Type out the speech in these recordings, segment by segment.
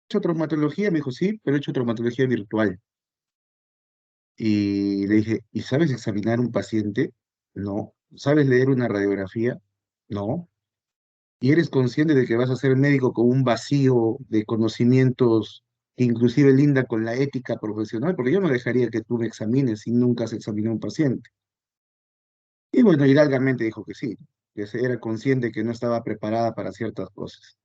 hecho traumatología? Me dijo, sí, pero he hecho traumatología virtual. Y le dije, ¿y sabes examinar un paciente? No. ¿Sabes leer una radiografía? No. ¿Y eres consciente de que vas a ser médico con un vacío de conocimientos que inclusive linda con la ética profesional? Porque yo no dejaría que tú me examines si nunca has examinado a un paciente. Y bueno, hidalgamente dijo que sí, que era consciente que no estaba preparada para ciertas cosas.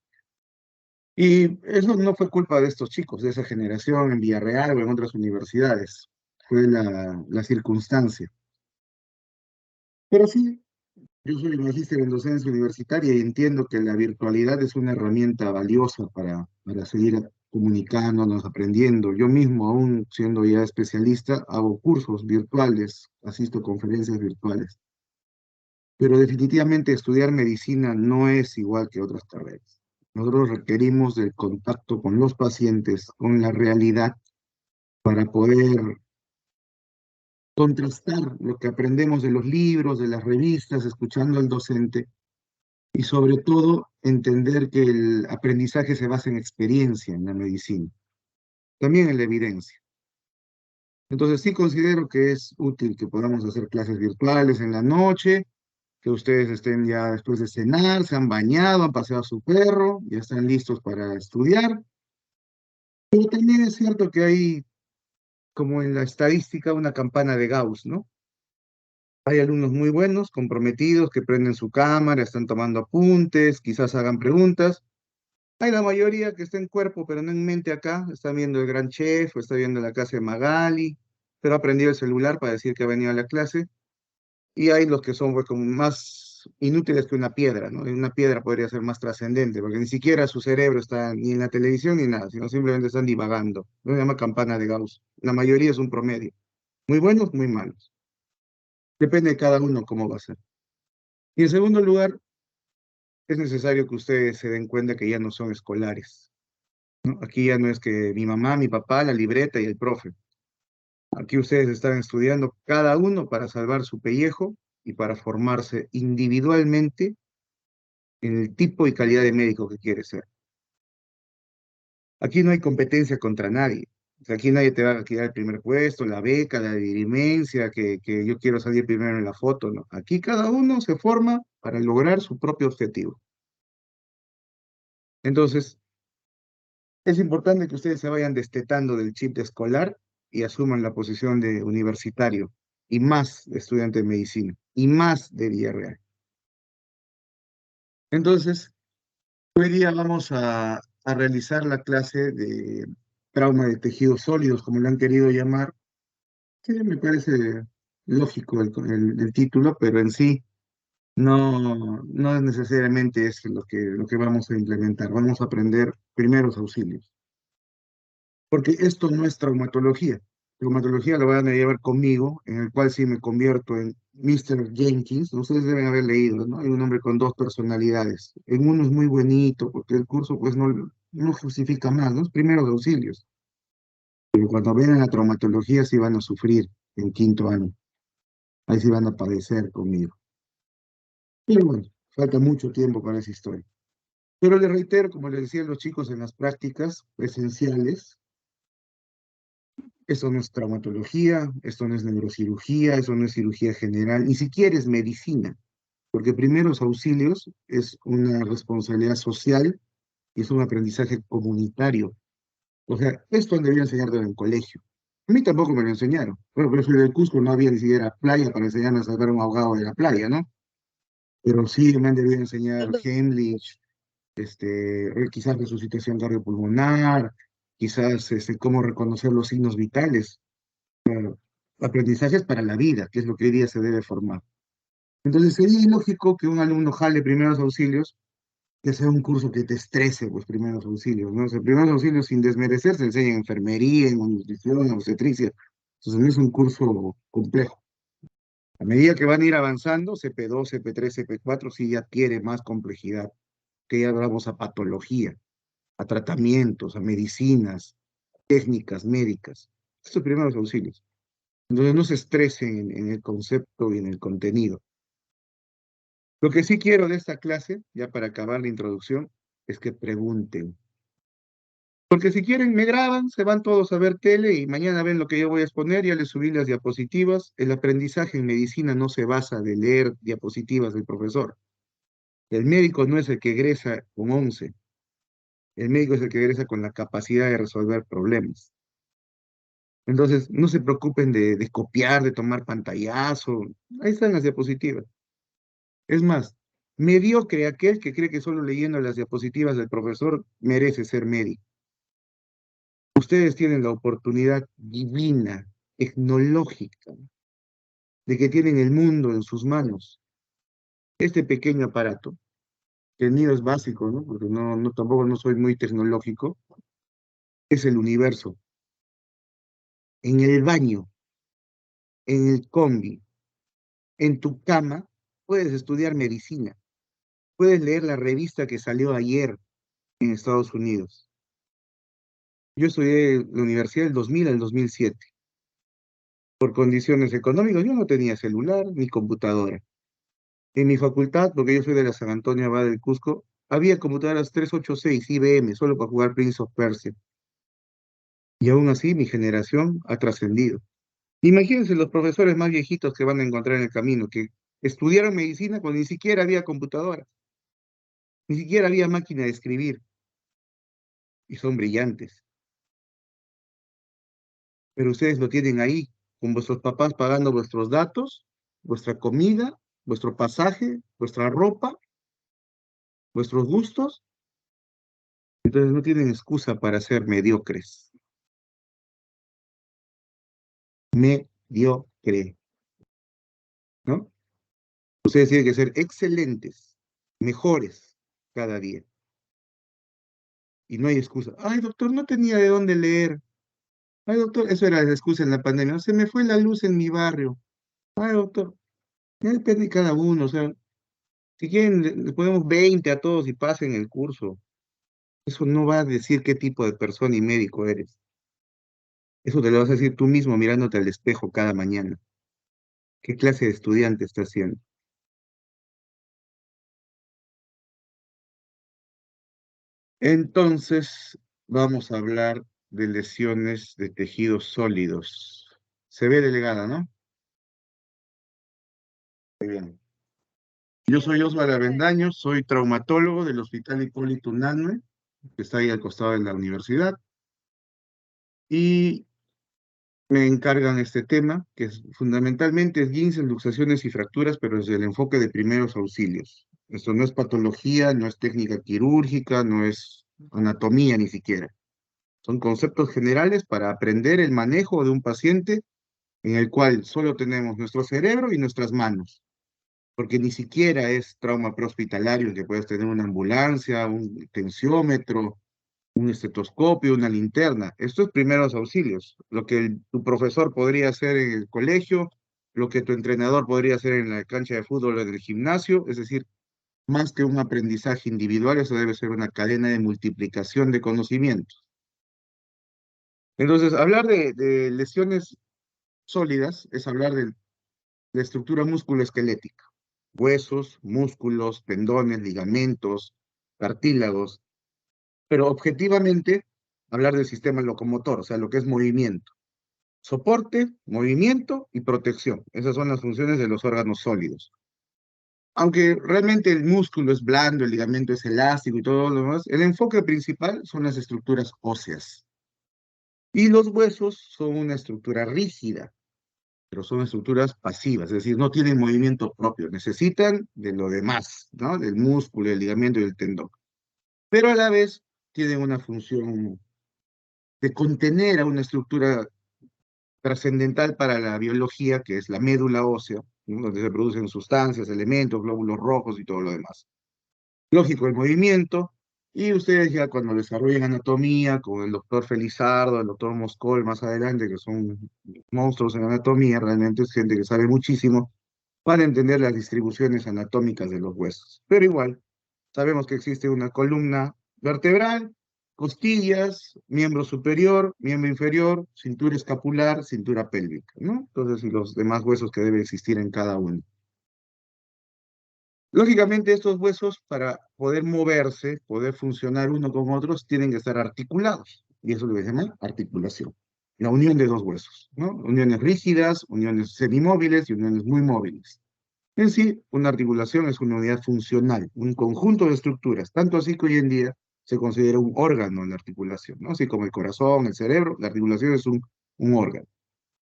Y eso no fue culpa de estos chicos, de esa generación en Villarreal o en otras universidades. Fue la circunstancia. Pero sí, yo soy magíster en docencia universitaria y entiendo que la virtualidad es una herramienta valiosa para seguir comunicándonos, aprendiendo. Yo mismo, aún siendo ya especialista, hago cursos virtuales, asisto a conferencias virtuales. Pero definitivamente estudiar medicina no es igual que otras carreras. Nosotros requerimos del contacto con los pacientes, con la realidad, para poder contrastar lo que aprendemos de los libros, de las revistas, escuchando al docente y sobre todo entender que el aprendizaje se basa en experiencia en la medicina, también en la evidencia. Entonces sí considero que es útil que podamos hacer clases virtuales en la noche, que ustedes estén ya después de cenar, se han bañado, han paseado a su perro, ya están listos para estudiar. Pero también es cierto que hay, como en la estadística, una campana de Gauss, ¿no? Hay alumnos muy buenos, comprometidos, que prenden su cámara, están tomando apuntes, quizás hagan preguntas. Hay la mayoría que está en cuerpo, pero no en mente acá. Está viendo el Gran Chef, o está viendo la casa de Magali, pero ha prendido el celular para decir que ha venido a la clase. Y hay los que son pues, como más inútiles que una piedra, ¿no? Y una piedra podría ser más trascendente, porque ni siquiera su cerebro está ni en la televisión ni nada, sino simplemente están divagando. No se llama campana de Gauss. La mayoría es un promedio. Muy buenos, muy malos. Depende de cada uno cómo va a ser. Y en segundo lugar, es necesario que ustedes se den cuenta que ya no son escolares, ¿no? Aquí ya no es que mi mamá, mi papá, la libreta y el profe. Aquí ustedes están estudiando cada uno para salvar su pellejo y para formarse individualmente en el tipo y calidad de médico que quiere ser. Aquí no hay competencia contra nadie. O sea, aquí nadie te va a quitar el primer puesto, la beca, la dirimencia, que yo quiero salir primero en la foto, ¿no? Aquí cada uno se forma para lograr su propio objetivo. Entonces, es importante que ustedes se vayan destetando del chip de escolar y asuman la posición de universitario y más de estudiante de medicina y más de Villarreal. Entonces, hoy día vamos a realizar la clase de trauma de tejidos sólidos, como lo han querido llamar. Sí, me parece lógico el título, pero en sí no necesariamente es lo que vamos a implementar. Vamos a aprender primeros auxilios. Porque esto no es traumatología. Traumatología lo van a llevar conmigo, en el cual sí me convierto en Mr. Jenkins. Ustedes deben haber leído, ¿no? Hay un hombre con dos personalidades. En uno es muy bonito, porque el curso pues no justifica más, ¿no? Primeros auxilios. Pero cuando ven a la traumatología sí van a sufrir en quinto año. Ahí sí van a padecer conmigo. Pero bueno, falta mucho tiempo para esa historia. Pero les reitero, como les decía a los chicos en las prácticas presenciales, esto no es traumatología, esto no es neurocirugía, eso no es cirugía general, ni siquiera es medicina, porque primeros auxilios es una responsabilidad social y es un aprendizaje comunitario. O sea, esto han debido enseñar en el colegio. A mí tampoco me lo enseñaron. Bueno, pero soy del Cusco, no había ni siquiera playa para enseñarme a salvar a un ahogado de la playa, ¿no? Pero sí me han debido enseñar Heimlich, quizás resucitación cardiopulmonar, quizás cómo reconocer los signos vitales. Aprendizajes para la vida, que es lo que hoy día se debe formar. Entonces sería ilógico que un alumno jale primeros auxilios, que sea un curso que te estrese, pues primeros auxilios, ¿no? O sea, primeros auxilios sin desmerecer se enseña en enfermería, en nutrición, en obstetricia. Entonces no es un curso complejo. A medida que van a ir avanzando, CP2, CP3, CP4, sí ya adquiere más complejidad, que ya vamos a patología, a tratamientos, a medicinas, técnicas médicas. Estos primeros auxilios. Entonces no se estresen en el concepto y en el contenido. Lo que sí quiero de esta clase, ya para acabar la introducción, es que pregunten. Porque si quieren, me graban, se van todos a ver tele y mañana ven lo que yo voy a exponer, ya les subí las diapositivas. El aprendizaje en medicina no se basa de leer diapositivas del profesor. El médico no es el que egresa con 11, el médico es el que egresa con la capacidad de resolver problemas. Entonces, no se preocupen de copiar, de tomar pantallazo. Ahí están las diapositivas. Es más, mediocre aquel que cree que solo leyendo las diapositivas del profesor merece ser médico. Ustedes tienen la oportunidad divina, tecnológica, de que tienen el mundo en sus manos. Este pequeño aparato, que el mío es básico, ¿no? Porque tampoco no soy muy tecnológico, es el universo. En el baño, en el combi, en tu cama, puedes estudiar medicina. Puedes leer la revista que salió ayer en Estados Unidos. Yo estudié en la universidad del 2000 al 2007. Por condiciones económicas, yo no tenía celular ni computadora. En mi facultad, porque yo soy de la San Antonio Abad del Cusco, había computadoras 386 IBM solo para jugar Prince of Persia. Y aún así mi generación ha trascendido. Imagínense los profesores más viejitos que van a encontrar en el camino, que estudiaron medicina cuando ni siquiera había computadora, ni siquiera había máquina de escribir, y son brillantes. Pero ustedes lo tienen ahí, con vuestros papás pagando vuestros datos, vuestra comida, vuestro pasaje, vuestra ropa, vuestros gustos, entonces no tienen excusa para ser mediocres. Mediocre, ¿no? Ustedes tienen que ser excelentes, mejores cada día. Y no hay excusa. Ay, doctor, no tenía de dónde leer. Ay, doctor, eso era la excusa en la pandemia. Se me fue la luz en mi barrio. Ay, doctor, ya depende de cada uno. O sea, si quieren, le ponemos 20 a todos y pasen el curso. Eso no va a decir qué tipo de persona y médico eres. Eso te lo vas a decir tú mismo mirándote al espejo cada mañana. ¿Qué clase de estudiante estás siendo? Entonces, vamos a hablar de lesiones de tejidos sólidos. Se ve delegada, ¿no? Muy bien. Yo soy Osvaldo Avendaño, soy traumatólogo del Hospital Hipólito Unanue, que está ahí al costado de la universidad, y me encargan este tema, que fundamentalmente esguinces, luxaciones y fracturas, pero desde el enfoque de primeros auxilios. Esto no es patología, no es técnica quirúrgica, no es anatomía ni siquiera. Son conceptos generales para aprender el manejo de un paciente en el cual solo tenemos nuestro cerebro y nuestras manos, porque ni siquiera es trauma prehospitalario, en que puedes tener una ambulancia, un tensiómetro, un estetoscopio, una linterna. Esto es primeros auxilios, lo que tu profesor podría hacer en el colegio, lo que tu entrenador podría hacer en la cancha de fútbol o en el gimnasio, es decir, más que un aprendizaje individual, eso debe ser una cadena de multiplicación de conocimientos. Entonces, hablar de lesiones sólidas es hablar de la estructura musculoesquelética, huesos, músculos, tendones, ligamentos, cartílagos, pero objetivamente hablar del sistema locomotor, o sea, lo que es movimiento. Soporte, movimiento y protección. Esas son las funciones de los órganos sólidos. Aunque realmente el músculo es blando, el ligamento es elástico y todo lo demás, el enfoque principal son las estructuras óseas. Y los huesos son una estructura rígida, pero son estructuras pasivas, es decir, no tienen movimiento propio, necesitan de lo demás, ¿no? Del músculo, del ligamento y del tendón. Pero a la vez tienen una función de contener a una estructura trascendental para la biología, que es la médula ósea, ¿no? Donde se producen sustancias, elementos, glóbulos rojos y todo lo demás. Lógico, el movimiento, y ustedes ya cuando desarrollen anatomía, con el doctor Felizardo, el doctor Moscol más adelante, que son monstruos en anatomía, realmente es gente que sabe muchísimo, para entender las distribuciones anatómicas de los huesos. Pero igual, sabemos que existe una columna vertebral, costillas, miembro superior, miembro inferior, cintura escapular, cintura pélvica, ¿no? Entonces, y los demás huesos que deben existir en cada uno. Lógicamente, estos huesos, para poder moverse, poder funcionar uno con otros, tienen que estar articulados. Y eso lo que se llama articulación. La unión de dos huesos, ¿no? Uniones rígidas, uniones semimóviles y uniones muy móviles. En sí, una articulación es una unidad funcional, un conjunto de estructuras, tanto así que hoy en día se considera un órgano la articulación, ¿no? Así como el corazón, el cerebro, la articulación es un órgano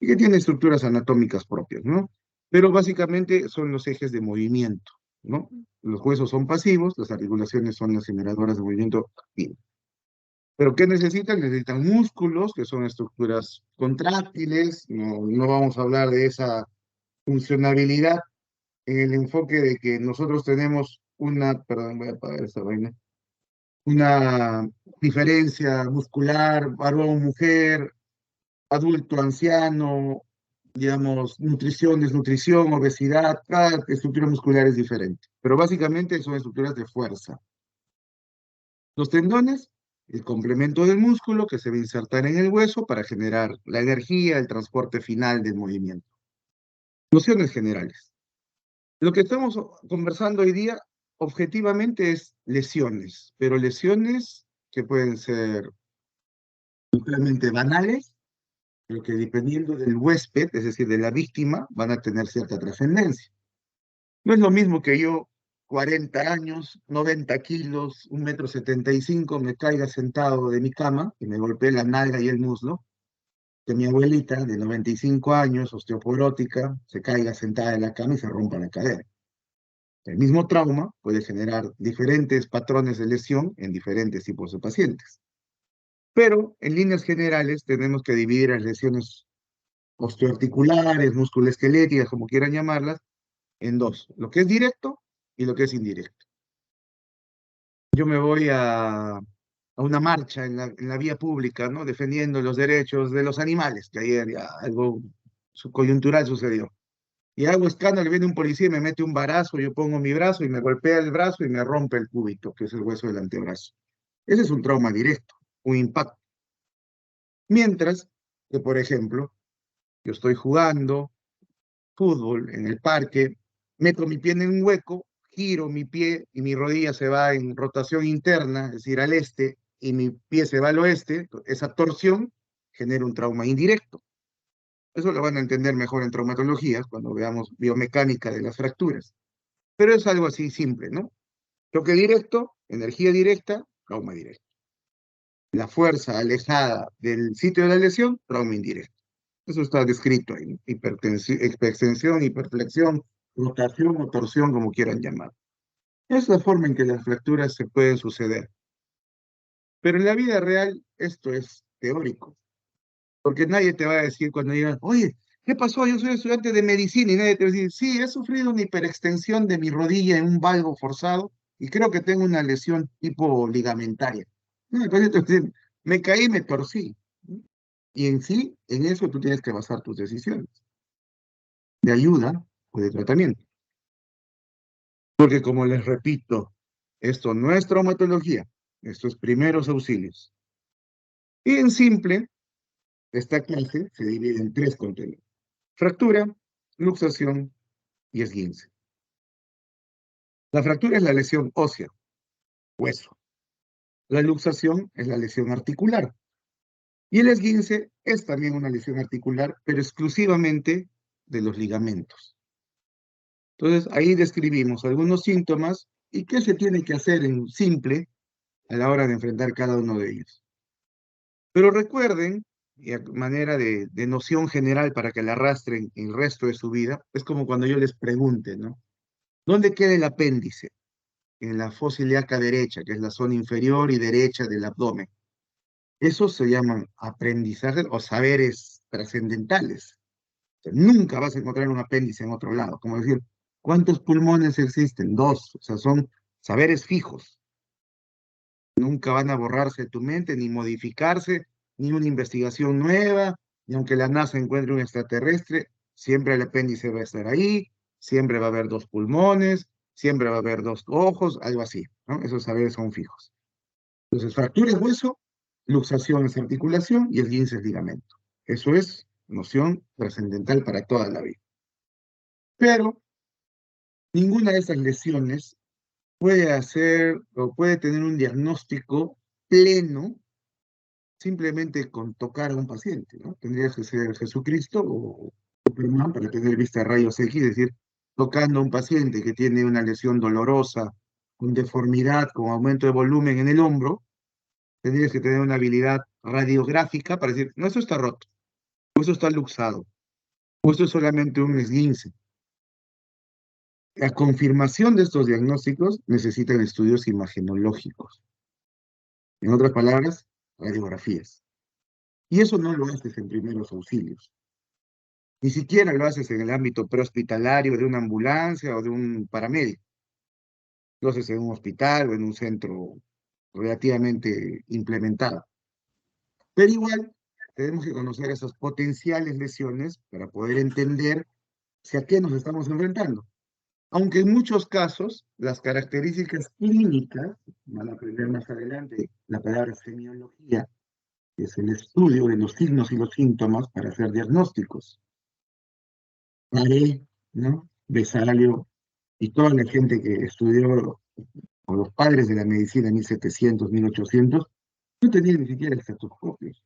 y que tiene estructuras anatómicas propias, ¿no? Pero básicamente son los ejes de movimiento, ¿no? Los huesos son pasivos, las articulaciones son las generadoras de movimiento activo. ¿Pero qué necesitan? Necesitan músculos, que son estructuras contráctiles, no vamos a hablar de esa funcionabilidad en el enfoque de que nosotros tenemos perdón, voy a apagar esa vaina, una diferencia muscular, varón, mujer, adulto, anciano, digamos, nutrición, desnutrición, obesidad, cada estructura muscular es diferente, pero básicamente son estructuras de fuerza. Los tendones, el complemento del músculo que se va a insertar en el hueso para generar la energía, el transporte final del movimiento. Nociones generales. Lo que estamos conversando hoy día objetivamente es lesiones, pero lesiones que pueden ser simplemente banales, pero que dependiendo del huésped, es decir, de la víctima, van a tener cierta trascendencia. No es lo mismo que yo, 40 años, 90 kilos, 1,75 m, me caiga sentado de mi cama y me golpee la nalga y el muslo, que mi abuelita de 95 años, osteoporótica, se caiga sentada en la cama y se rompa la cadera. El mismo trauma puede generar diferentes patrones de lesión en diferentes tipos de pacientes. Pero en líneas generales tenemos que dividir las lesiones osteoarticulares, musculoesqueléticas, como quieran llamarlas, en dos, lo que es directo y lo que es indirecto. Yo me voy a una marcha en la vía pública, ¿no? Defendiendo los derechos de los animales, que ayer ya algo coyuntural sucedió. Y hago escándalo, viene un policía y me mete un barazo, yo pongo mi brazo y me golpea el brazo y me rompe el cúbito, que es el hueso del antebrazo. Ese es un trauma directo, un impacto. Mientras que, por ejemplo, yo estoy jugando fútbol en el parque, meto mi pie en un hueco, giro mi pie y mi rodilla se va en rotación interna, es decir, al este, y mi pie se va al oeste, esa torsión genera un trauma indirecto. Eso lo van a entender mejor en traumatologías cuando veamos biomecánica de las fracturas. Pero es algo así simple, ¿no? Choque directo, energía directa, trauma directo. La fuerza alejada del sitio de la lesión, trauma indirecto. Eso está descrito ahí, ¿no? Hiperextensión, hiperflexión, rotación o torsión, como quieran llamar. Es la forma en que las fracturas se pueden suceder. Pero en la vida real esto es teórico, porque nadie te va a decir cuando digan, oye, ¿qué pasó? Yo soy estudiante de medicina y nadie te va a decir, sí, he sufrido una hiperextensión de mi rodilla en un valgo forzado y creo que tengo una lesión tipo ligamentaria. No, entonces te dicen, me caí, me torcí. Y en sí, en eso tú tienes que basar tus decisiones de ayuda o de tratamiento. Porque como les repito, esto no es traumatología, esto es primeros auxilios. Y en simple, esta clase se divide en tres contenidos: fractura, luxación y esguince. La fractura es la lesión ósea, hueso. La luxación es la lesión articular. Y el esguince es también una lesión articular, pero exclusivamente de los ligamentos. Entonces, ahí describimos algunos síntomas y qué se tiene que hacer en simple a la hora de enfrentar cada uno de ellos. Pero recuerden, y a manera de noción general para que la arrastren el resto de su vida, es como cuando yo les pregunte, ¿no? ¿Dónde queda el apéndice? En la fosa ilíaca derecha, que es la zona inferior y derecha del abdomen. Esos se llaman aprendizajes o saberes trascendentales. O sea, nunca vas a encontrar un apéndice en otro lado. Como decir, ¿cuántos pulmones existen? Dos. O sea, son saberes fijos. Nunca van a borrarse de tu mente, ni modificarse, ni una investigación nueva, ni aunque la NASA encuentre un extraterrestre, siempre el apéndice va a estar ahí, siempre va a haber dos pulmones, siempre va a haber dos ojos, algo así, ¿no? Esos saberes son fijos. Entonces, fractura es hueso, luxación es articulación y esguince es ligamento. Eso es noción trascendental para toda la vida. Pero Ninguna de esas lesiones puede hacer o puede tener un diagnóstico pleno simplemente con tocar a un paciente, ¿no? Tendrías que ser Jesucristo o Superman para tener vista a rayos X, es decir, tocando a un paciente que tiene una lesión dolorosa, con deformidad, con aumento de volumen en el hombro, tendrías que tener una habilidad radiográfica para decir, no, eso está roto, o eso está luxado, o esto es solamente un esguince. La confirmación de estos diagnósticos necesitan estudios imagenológicos. En otras palabras, radiografías. Y eso no lo haces en primeros auxilios. Ni siquiera lo haces en el ámbito prehospitalario de una ambulancia o de un paramédico. Lo haces en un hospital o en un centro relativamente implementado. Pero igual, tenemos que conocer esas potenciales lesiones para poder entender si a qué nos estamos enfrentando. Aunque en muchos casos, las características clínicas, van a aprender más adelante la palabra semiología, que es el estudio de los signos y los síntomas para hacer diagnósticos. Paré, ¿no? Besalio y toda la gente que estudió, o los padres de la medicina en 1700, 1800, no tenían ni siquiera estetoscopios.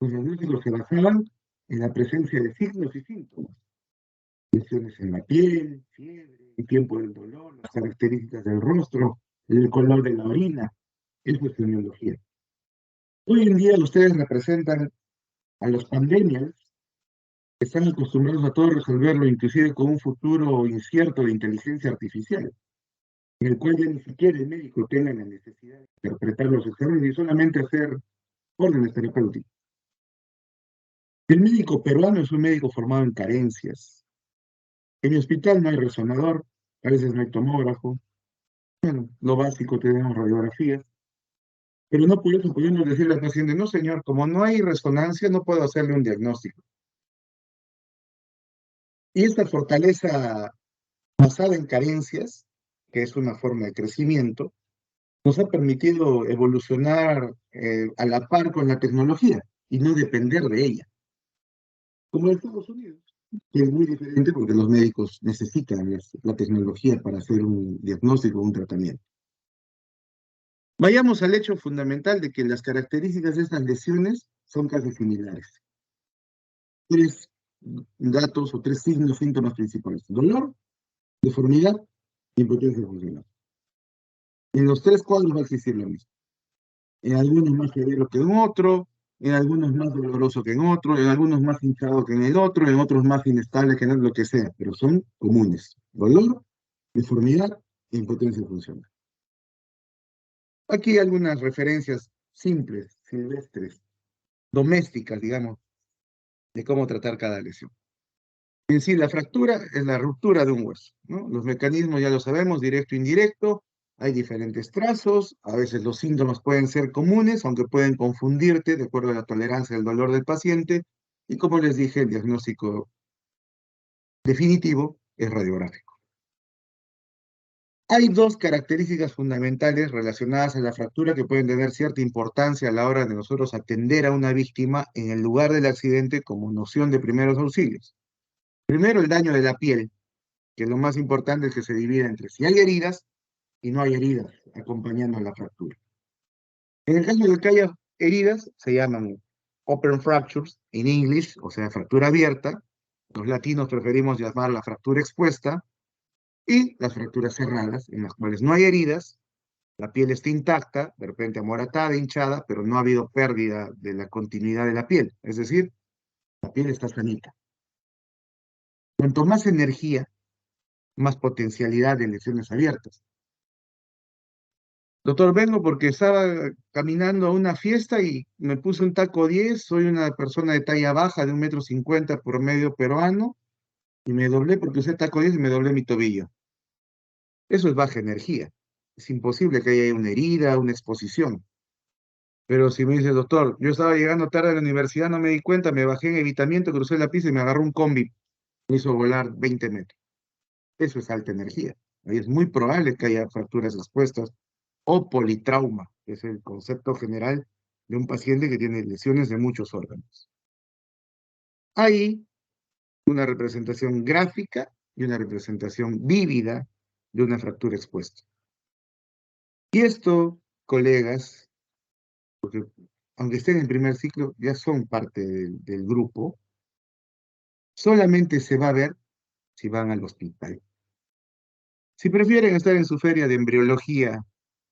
Los diagnósticos se basaban en la presencia de signos y síntomas. Lesiones en la piel, fiebre, el tiempo del dolor, las características del rostro, el color de la orina. Eso es semiología. Hoy en día ustedes representan a los pandemias que están acostumbrados a todo resolverlo, inclusive con un futuro incierto de inteligencia artificial, en el cual ya ni siquiera el médico tenga la necesidad de interpretar los exámenes y solamente hacer órdenes terapéuticas. El médico peruano es un médico formado en carencias. En mi hospital no hay resonador, a veces no hay tomógrafo, bueno, lo básico tenemos radiografías, pero no por eso podemos decirle al paciente, no señor, como no hay resonancia, no puedo hacerle un diagnóstico. Y esta fortaleza basada en carencias, que es una forma de crecimiento, nos ha permitido evolucionar a la par con la tecnología y no depender de ella, como en Estados Unidos, que es muy diferente porque los médicos necesitan la tecnología para hacer un diagnóstico o un tratamiento. Vayamos al hecho fundamental de que las características de estas lesiones son casi similares. Tres datos o tres signos, síntomas principales: dolor, deformidad y impotencia funcional. En los tres cuadros va a existir lo mismo. En algunos más severo que en otro, en algunos más doloroso que en otro, en algunos más hinchado que en el otro, en otros más inestable que en lo que sea, pero son comunes: dolor, deformidad e impotencia funcional. Aquí algunas referencias simples, silvestres, domésticas, digamos, de cómo tratar cada lesión. En sí, la fractura es la ruptura de un hueso, ¿no? Los mecanismos ya lo sabemos, directo e indirecto. Hay diferentes trazos, a veces los síntomas pueden ser comunes, aunque pueden confundirte de acuerdo a la tolerancia del dolor del paciente. Y como les dije, el diagnóstico definitivo es radiográfico. Hay dos características fundamentales relacionadas a la fractura que pueden tener cierta importancia a la hora de nosotros atender a una víctima en el lugar del accidente como noción de primeros auxilios. Primero, el daño de la piel, que lo más importante es que se divida entre si hay heridas y no hay heridas acompañando a la fractura. En el caso de que haya heridas, se llaman open fractures en inglés, o sea, fractura abierta. Los latinos preferimos llamar la fractura expuesta, y las fracturas cerradas, en las cuales no hay heridas, la piel está intacta, de repente amoratada, hinchada, pero no ha habido pérdida de la continuidad de la piel. Es decir, la piel está sanita. Cuanto más energía, más potencialidad de lesiones abiertas. Doctor, vengo porque estaba caminando a una fiesta y me puse un taco 10. Soy una persona de talla baja de 1,50 m promedio peruano, y me doblé porque usé taco 10 y me doblé mi tobillo. Eso es baja energía. Es imposible que haya una herida, una exposición. Pero si me dice, doctor, yo estaba llegando tarde a la universidad, no me di cuenta, me bajé en evitamiento, crucé la pista y me agarró un combi, me hizo volar 20 metros. Eso es alta energía. Ahí es muy probable que haya fracturas expuestas o politrauma, que es el concepto general de un paciente que tiene lesiones de muchos órganos. Hay una representación gráfica y una representación vívida de una fractura expuesta. Y esto, colegas, porque aunque estén en primer ciclo, ya son parte del grupo, solamente se va a ver si van al hospital. Si prefieren estar en su feria de embriología,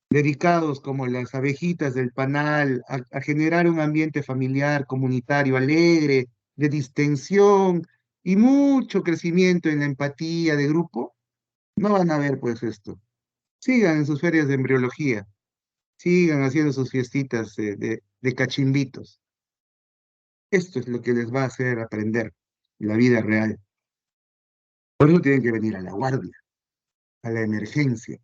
dedicados como las abejitas del panal a generar un ambiente familiar, comunitario, alegre, de distensión y mucho crecimiento en la empatía de grupo, no van a ver pues esto. Sigan en sus ferias de embriología, sigan haciendo sus fiestitas de cachimbitos. Esto es lo que les va a hacer aprender la vida real. Por eso tienen que venir a la guardia, a la emergencia.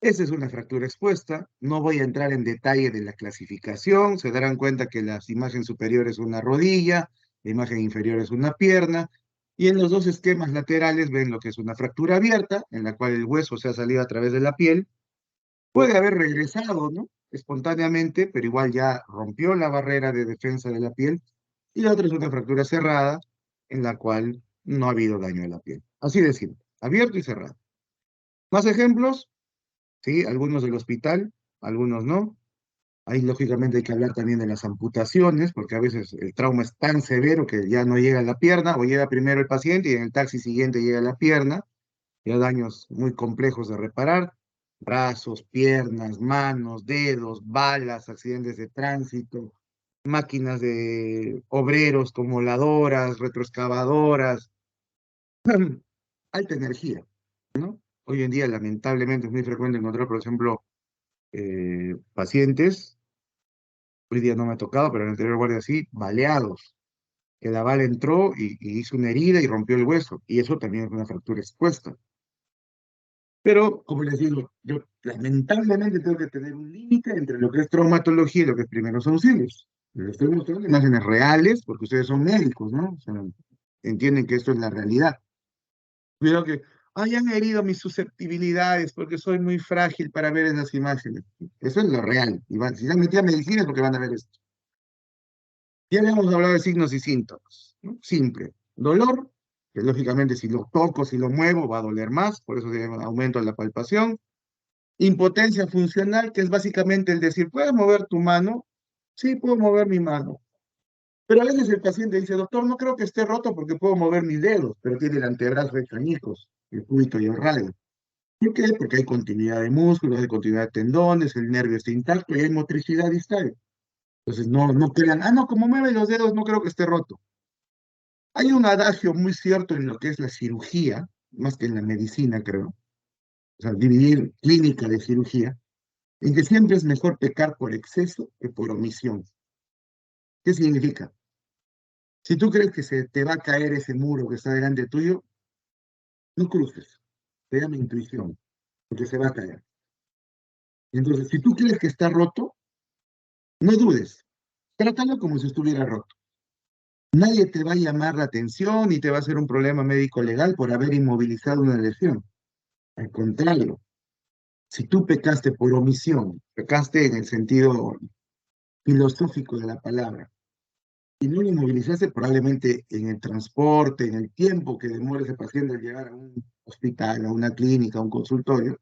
Esa es una fractura expuesta. No voy a entrar en detalle de la clasificación. Se darán cuenta que la imagen superior es una rodilla, la imagen inferior es una pierna. Y en los dos esquemas laterales ven lo que es una fractura abierta, en la cual el hueso se ha salido a través de la piel. Puede haber regresado, ¿no? Espontáneamente, pero igual ya rompió la barrera de defensa de la piel. Y la otra es una fractura cerrada, en la cual no ha habido daño a la piel. Así de simple, abierto y cerrado. Más ejemplos, ¿sí? Algunos del hospital, algunos no. Ahí lógicamente hay que hablar también de las amputaciones, porque a veces el trauma es tan severo que ya no llega a la pierna, o llega primero el paciente y en el taxi siguiente llega a la pierna, ya daños muy complejos de reparar, brazos, piernas, manos, dedos, balas, accidentes de tránsito, máquinas de obreros como lavadoras, retroexcavadoras, alta energía, ¿no? Hoy en día, lamentablemente, es muy frecuente encontrar, por ejemplo, pacientes, hoy día no me ha tocado, pero en el anterior guardia sí, baleados, que la bala entró y hizo una herida y rompió el hueso, y eso también es una fractura expuesta. Pero, como les digo, yo lamentablemente tengo que tener un límite entre lo que es traumatología y lo que es primeros auxilios. Les estoy mostrando imágenes reales, porque ustedes son médicos, ¿no? O sea, entienden que esto es la realidad. Cuidado que hayan herido mis susceptibilidades porque soy muy frágil para ver esas imágenes. Eso es lo real. Si se han metido a medicina es porque van a ver esto. Ya habíamos hablado de signos y síntomas, ¿no? Simple. Dolor, que lógicamente si lo toco, si lo muevo, va a doler más, por eso se llama aumento de la palpación. Impotencia funcional, que es básicamente el decir, ¿puedes mover tu mano? Sí, puedo mover mi mano. Pero a veces el paciente dice, doctor, no creo que esté roto porque puedo mover mis dedos, pero tiene el antebrazo hecho añicos, el cúbito y el radio. ¿Por qué? Porque hay continuidad de músculos, hay continuidad de tendones, el nervio está intacto y hay motricidad distal. Entonces no crean, no, como mueve los dedos, no creo que esté roto. Hay un adagio muy cierto en lo que es la cirugía, más que en la medicina, creo. O sea, dividir clínica de cirugía, en que siempre es mejor pecar por exceso que por omisión. ¿Qué significa? Si tú crees que se te va a caer ese muro que está delante tuyo, no cruces. Se llama intuición, porque se va a caer. Entonces, si tú crees que está roto, no dudes. Trátalo como si estuviera roto. Nadie te va a llamar la atención ni te va a hacer un problema médico legal por haber inmovilizado una lesión. Al contrario, si tú pecaste por omisión, pecaste en el sentido filosófico de la palabra, y no lo inmovilizaste probablemente en el transporte, en el tiempo que demora ese paciente en llegar a un hospital, a una clínica, a un consultorio,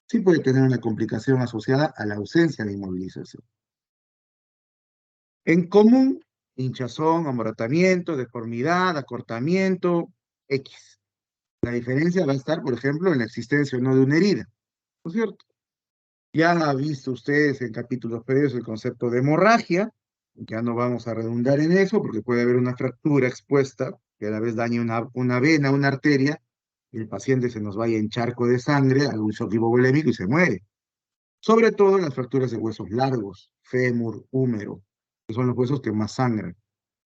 sí puede tener una complicación asociada a la ausencia de inmovilización. En común, hinchazón, amoratamiento, deformidad, acortamiento, X. La diferencia va a estar, por ejemplo, en la existencia o no de una herida, ¿no es cierto? Ya han visto ustedes en capítulos previos el concepto de hemorragia, ya no vamos a redundar en eso porque puede haber una fractura expuesta que a la vez dañe una vena, una arteria, y el paciente se nos vaya en charco de sangre, algún shock hipovolémico y se muere. Sobre todo en las fracturas de huesos largos, fémur, húmero, que son los huesos que más sangran.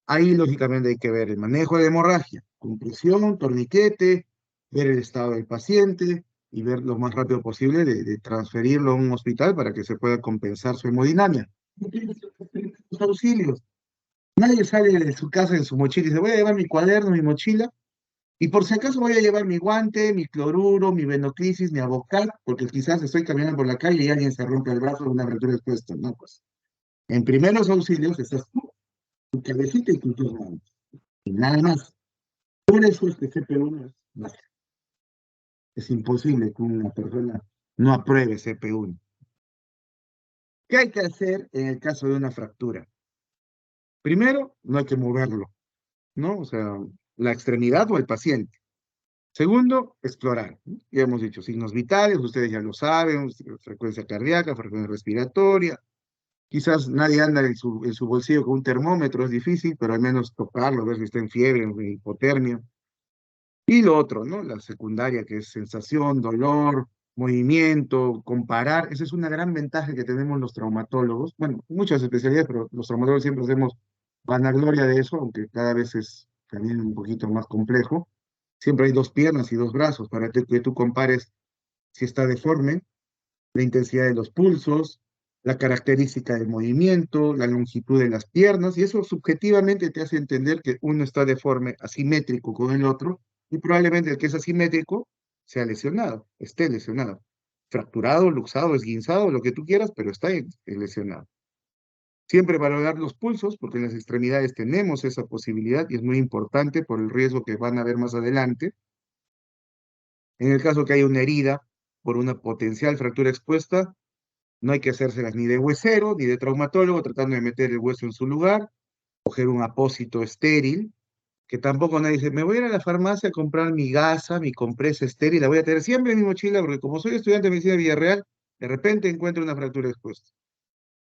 Ahí lógicamente hay que ver el manejo de hemorragia, compresión, torniquete, ver el estado del paciente y ver lo más rápido posible de transferirlo a un hospital para que se pueda compensar su hemodinamia. Los auxilios. Nadie sale de su casa en su mochila y dice, voy a llevar mi cuaderno, mi mochila, y por si acaso voy a llevar mi guante, mi cloruro, mi venoclisis, mi abocat, porque quizás estoy caminando por la calle y alguien se rompe el brazo de una fractura expuesta. No, pues. En primeros auxilios estás tú, tu cabecita y tus dos manos. Y nada más. Por eso este CP1 es bajo. Es imposible que una persona no apruebe CP1. ¿Qué hay que hacer en el caso de una fractura? Primero, no hay que moverlo, ¿no? O sea, la extremidad o el paciente. Segundo, explorar, ¿no? Ya hemos dicho signos vitales, ustedes ya lo saben, frecuencia cardíaca, frecuencia respiratoria. Quizás nadie anda en su bolsillo con un termómetro, es difícil, pero al menos tocarlo, ver si está en fiebre, en hipotermia. Y lo otro, ¿no? La secundaria, que es sensación, dolor, movimiento, comparar. Esa es una gran ventaja que tenemos los traumatólogos. Bueno, muchas especialidades, pero los traumatólogos siempre hacemos vanagloria de eso, aunque cada vez es también un poquito más complejo. Siempre hay dos piernas y dos brazos para que tú compares si está deforme, la intensidad de los pulsos, la característica del movimiento, la longitud de las piernas, y eso subjetivamente te hace entender que uno está deforme, asimétrico con el otro, y probablemente el que es asimétrico sea lesionado, esté lesionado, fracturado, luxado, esguinzado, lo que tú quieras, pero está lesionado. Siempre valorar los pulsos, porque en las extremidades tenemos esa posibilidad y es muy importante por el riesgo que van a ver más adelante. En el caso que haya una herida por una potencial fractura expuesta, no hay que hacérselas ni de huesero ni de traumatólogo tratando de meter el hueso en su lugar, coger un apósito estéril, que tampoco nadie dice, me voy a ir a la farmacia a comprar mi gasa, mi compresa estéril, la voy a tener siempre en mi mochila, porque como soy estudiante de medicina de Villarreal, de repente encuentro una fractura expuesta.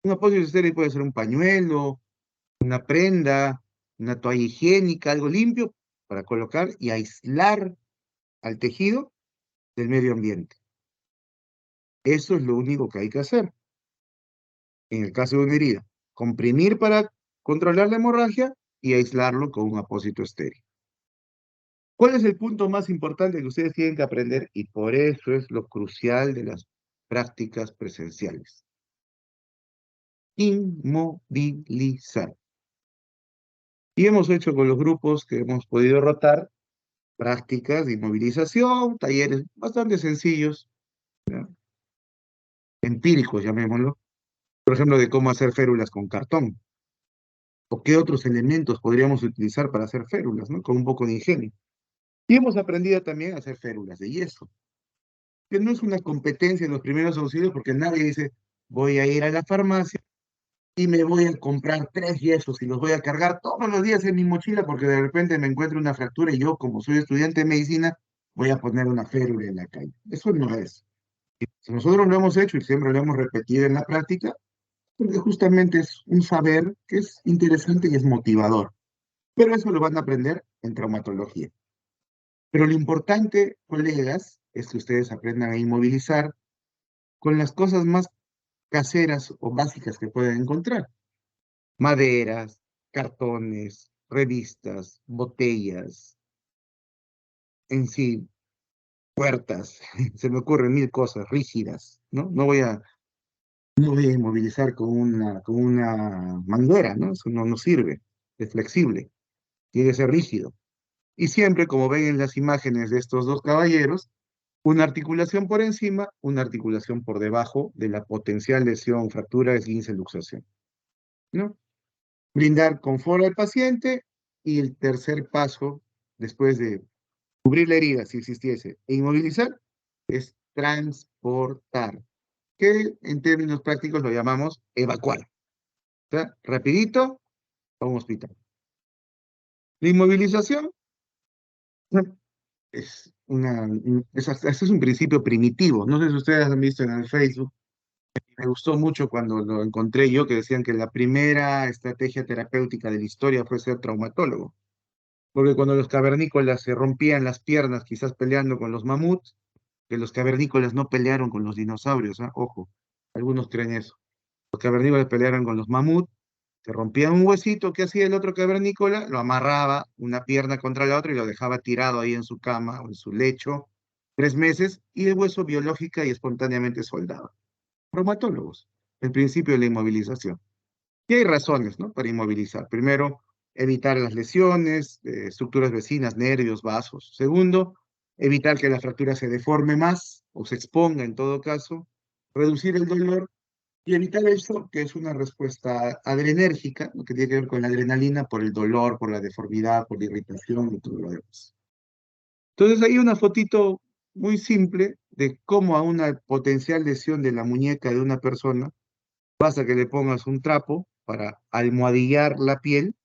Un apósito estéril puede ser un pañuelo, una prenda, una toalla higiénica, algo limpio para colocar y aislar al tejido del medio ambiente. Eso es lo único que hay que hacer. En el caso de una herida, comprimir para controlar la hemorragia y aislarlo con un apósito estéril. ¿Cuál es el punto más importante que ustedes tienen que aprender? Y por eso es lo crucial de las prácticas presenciales. Inmovilizar. Y hemos hecho con los grupos que hemos podido rotar prácticas de inmovilización, talleres bastante sencillos, ¿ya? Empíricos, llamémoslo. Por ejemplo, de cómo hacer férulas con cartón. O qué otros elementos podríamos utilizar para hacer férulas, ¿no? Con un poco de ingenio. Y hemos aprendido también a hacer férulas de yeso, que no es una competencia en los primeros auxilios porque nadie dice, voy a ir a la farmacia y me voy a comprar 3 yesos y los voy a cargar todos los días en mi mochila porque de repente me encuentro una fractura y yo, como soy estudiante de medicina, voy a poner una férula en la calle. Eso no es. Si nosotros lo hemos hecho y siempre lo hemos repetido en la práctica, porque justamente es un saber que es interesante y es motivador. Pero eso lo van a aprender en traumatología. Pero lo importante, colegas, es que ustedes aprendan a inmovilizar con las cosas más caseras o básicas que pueden encontrar. Maderas, cartones, revistas, botellas, en sí, puertas. Se me ocurren mil cosas rígidas, ¿no? No voy a inmovilizar con una manguera, ¿no? Eso no sirve. Es flexible, tiene que ser rígido. Y siempre, como ven en las imágenes de estos dos caballeros, una articulación por encima, una articulación por debajo de la potencial lesión, fractura, esguince, luxación, ¿no? Brindar confort al paciente y el tercer paso, después de cubrir la herida, si existiese, e inmovilizar, es transportar, que en términos prácticos lo llamamos evacuar. O sea, rapidito a un hospital. La inmovilización ese es un principio primitivo. No sé si ustedes han visto en el Facebook. Me gustó mucho cuando lo encontré yo, que decían que la primera estrategia terapéutica de la historia fue ser traumatólogo. Porque cuando los cavernícolas se rompían las piernas, quizás peleando con los mamuts, que los cavernícolas no pelearon con los dinosaurios, ¿ah? Ojo, algunos creen eso. Los cavernícolas pelearon con los mamuts, se rompían un huesito, ¿qué hacía el otro cavernícola? Lo amarraba una pierna contra la otra y lo dejaba tirado ahí en su cama o en su lecho 3 meses y el hueso biológica y espontáneamente soldado. Traumatólogos, el principio de la inmovilización. Y hay razones, ¿no? Para inmovilizar. Primero, evitar las lesiones, estructuras vecinas, nervios, vasos. Segundo, evitar que la fractura se deforme más o se exponga en todo caso. Reducir el dolor y evitar eso, que es una respuesta adrenérgica, lo que tiene que ver con la adrenalina por el dolor, por la deformidad, por la irritación y todo lo demás. Entonces hay una fotito muy simple de cómo a una potencial lesión de la muñeca de una persona, basta que le pongas un trapo para almohadillar la piel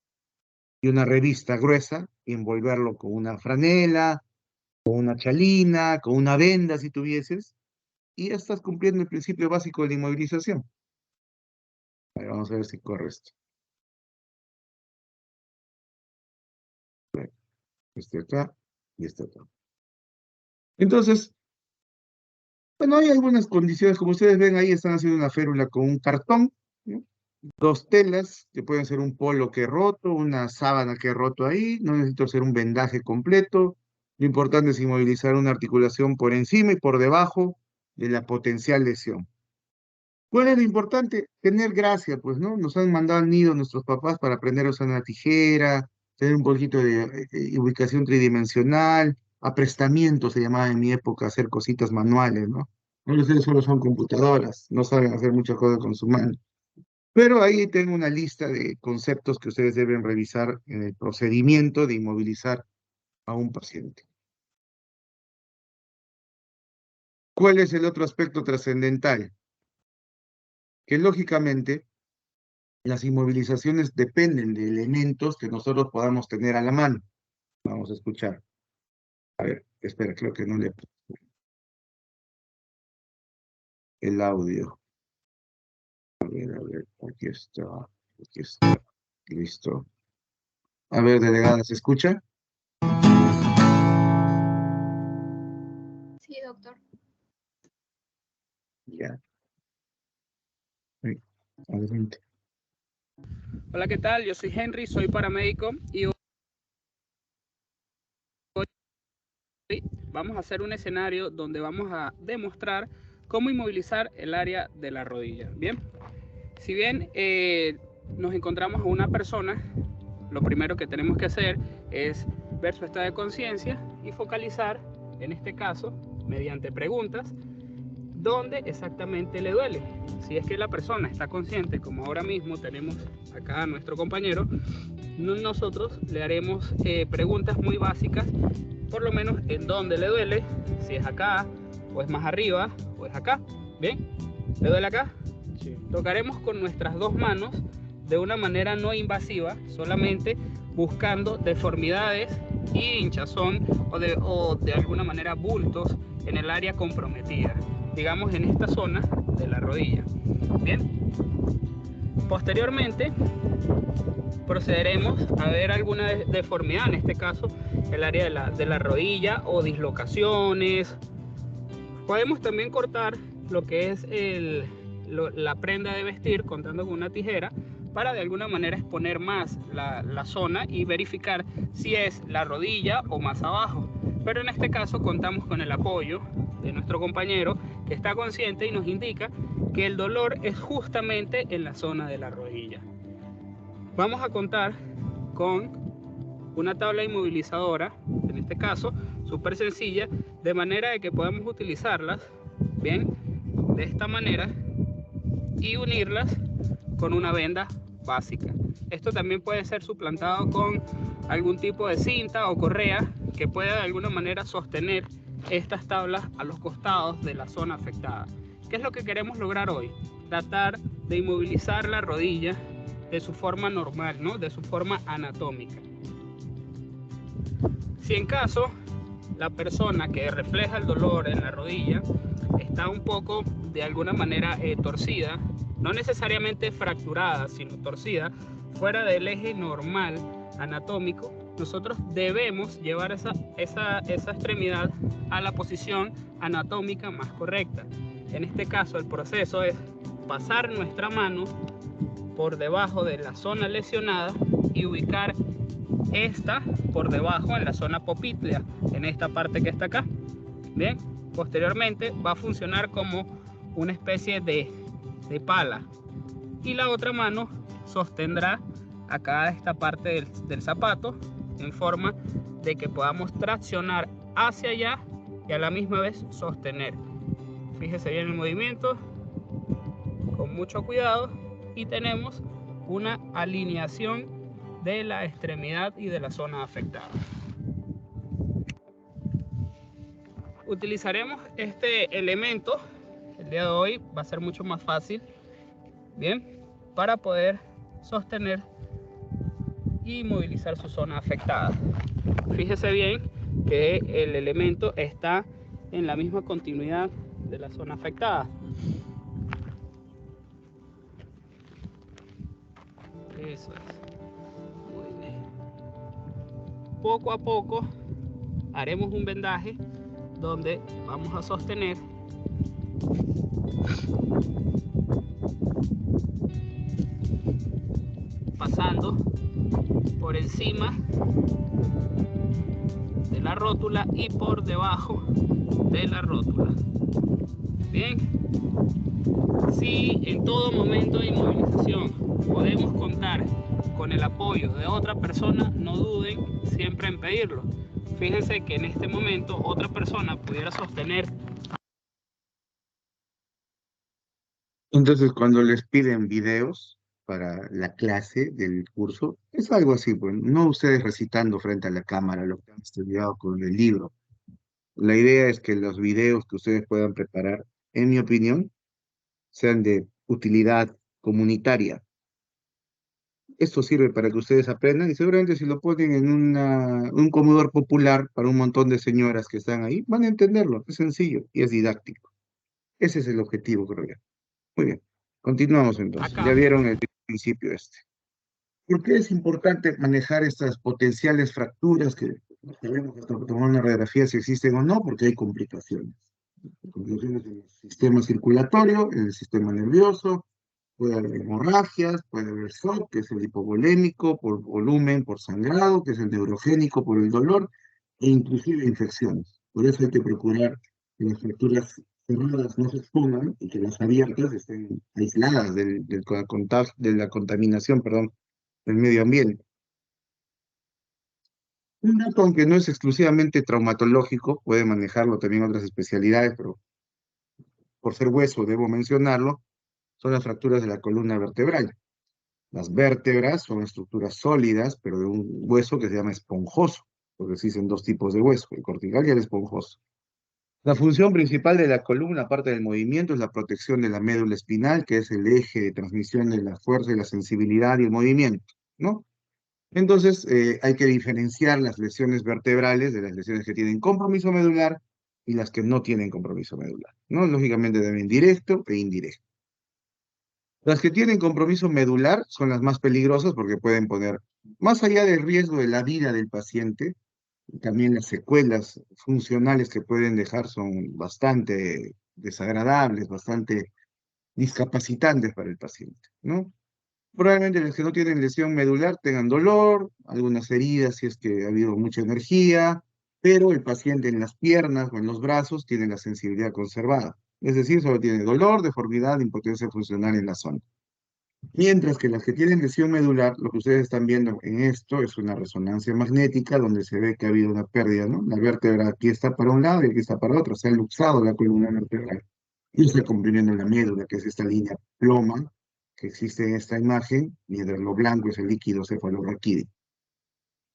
y una revista gruesa y envolverlo con una franela, con una chalina, con una venda si tuvieses, y ya estás cumpliendo el principio básico de la inmovilización. A ver, vamos a ver si corre esto. Este acá y este acá. Entonces, bueno, hay algunas condiciones, como ustedes ven ahí, están haciendo una férula con un cartón, ¿no? Dos telas, que pueden ser un polo que he roto, una sábana que he roto ahí, no necesito hacer un vendaje completo. Lo importante es inmovilizar una articulación por encima y por debajo de la potencial lesión. ¿Cuál es lo importante? Tener gracia, pues, ¿no? Nos han mandado al nido nuestros papás para aprender a usar una tijera, tener un poquito de ubicación tridimensional, aprestamiento se llamaba en mi época, hacer cositas manuales, ¿no? Ahora ustedes solo son computadoras, no saben hacer muchas cosas con su mano. Pero ahí tengo una lista de conceptos que ustedes deben revisar en el procedimiento de inmovilizar a un paciente. ¿Cuál es el otro aspecto trascendental? Que lógicamente las inmovilizaciones dependen de elementos que nosotros podamos tener a la mano. Vamos a escuchar. A ver, espera, creo que no le... El audio. A ver, aquí está. Aquí está. Listo. A ver, delegada, ¿se escucha? Sí, doctor. Ya. Sí, adelante. Hola, ¿qué tal? Yo soy Henry, soy paramédico y hoy vamos a hacer un escenario donde vamos a demostrar cómo inmovilizar el área de la rodilla. Bien, si bien nos encontramos a una persona, lo primero que tenemos que hacer es ver su estado de conciencia y focalizar, en este caso, mediante preguntas, dónde exactamente le duele. Si es que la persona está consciente, como ahora mismo tenemos acá a nuestro compañero, nosotros le haremos preguntas muy básicas, por lo menos en dónde le duele, si es acá, o es más arriba, o es acá. ¿Bien? ¿Le duele acá? Sí. Tocaremos con nuestras dos manos de una manera no invasiva, solamente buscando deformidades y hinchazón o de alguna manera bultos en el área comprometida, digamos en esta zona de la rodilla. Bien, posteriormente procederemos a ver alguna deformidad, en este caso el área de la rodilla o dislocaciones. Podemos también cortar lo que es la prenda de vestir contando con una tijera para de alguna manera exponer más la zona y verificar si es la rodilla o más abajo. Pero en este caso contamos con el apoyo de nuestro compañero que está consciente y nos indica que el dolor es justamente en la zona de la rodilla. Vamos a contar con una tabla inmovilizadora, en este caso súper sencilla, de manera de que podamos utilizarlas bien de esta manera y unirlas con una venda básica. Esto también puede ser suplantado con algún tipo de cinta o correa que pueda de alguna manera sostener estas tablas a los costados de la zona afectada. ¿Qué es lo que queremos lograr hoy? Tratar de inmovilizar la rodilla de su forma normal, ¿no? De su forma anatómica. Si en caso la persona que refleja el dolor en la rodilla está un poco de alguna manera torcida, no necesariamente fracturada, sino torcida, fuera del eje normal anatómico, nosotros debemos llevar esa extremidad a la posición anatómica más correcta. En este caso el proceso es pasar nuestra mano por debajo de la zona lesionada y ubicar esta por debajo en la zona popltea, en esta parte que está acá. Bien, posteriormente va a funcionar como una especie de pala y la otra mano sostendrá acá esta parte del zapato en forma de que podamos traccionar hacia allá y a la misma vez sostener. Fíjese bien el movimiento con mucho cuidado y tenemos una alineación de la extremidad y de la zona afectada. Utilizaremos este elemento, el día de hoy va a ser mucho más fácil, bien, para poder sostener y movilizar su zona afectada. Fíjese bien que el elemento está en la misma continuidad de la zona afectada. Eso es. Muy bien. Poco a poco haremos un vendaje donde vamos a sostener pasando por encima de la rótula y por debajo de la rótula. Bien, si en todo momento de inmovilización podemos contar con el apoyo de otra persona, no duden siempre en pedirlo. Fíjense que en este momento otra persona pudiera sostener. Entonces, cuando les piden videos para la clase del curso, es algo así, pues, no ustedes recitando frente a la cámara lo que han estudiado con el libro. La idea es que los videos que ustedes puedan preparar, en mi opinión, sean de utilidad comunitaria. Esto sirve para que ustedes aprendan y seguramente si lo ponen en un comedor popular para un montón de señoras que están ahí, van a entenderlo. Es sencillo y es didáctico. Ese es el objetivo, creo yo. Muy bien. Continuamos entonces. Acá Ya vieron el principio este. ¿Por qué es importante manejar estas potenciales fracturas que no sabemos hasta tomar una radiografía si existen o no? Porque hay complicaciones. Complicaciones en el sistema circulatorio, en el sistema nervioso, puede haber hemorragias, puede haber shock, que es el hipovolémico, por volumen, por sangrado, que es el neurogénico, por el dolor, e inclusive infecciones. Por eso hay que procurar que las fracturas cerradas no se expongan y que las abiertas estén aisladas de la contaminación, perdón, del medio ambiente. Un dato, aunque no es exclusivamente traumatológico, puede manejarlo también otras especialidades, pero por ser hueso debo mencionarlo, son las fracturas de la columna vertebral. Las vértebras son estructuras sólidas, pero de un hueso que se llama esponjoso, porque existen dos tipos de hueso, el cortical y el esponjoso. La función principal de la columna, aparte del movimiento, es la protección de la médula espinal, que es el eje de transmisión de la fuerza y la sensibilidad y el movimiento, ¿no? Entonces, hay que diferenciar las lesiones vertebrales de las lesiones que tienen compromiso medular y las que no tienen compromiso medular, ¿no? Lógicamente, también directo e indirecto. Las que tienen compromiso medular son las más peligrosas porque pueden poner, más allá del riesgo de la vida del paciente, también las secuelas funcionales que pueden dejar son bastante desagradables, bastante discapacitantes para el paciente, ¿no? Probablemente los que no tienen lesión medular tengan dolor, algunas heridas si es que ha habido mucha energía, pero el paciente en las piernas o en los brazos tiene la sensibilidad conservada. Es decir, solo tiene dolor, deformidad, impotencia funcional en la zona. Mientras que las que tienen lesión medular, lo que ustedes están viendo en esto es una resonancia magnética donde se ve que ha habido una pérdida, ¿no? La vértebra aquí está para un lado y aquí está para otro, se ha luxado la columna vertebral y está comprimiendo la médula, que es esta línea ploma que existe en esta imagen, mientras lo blanco es el líquido cefalorraquídeo.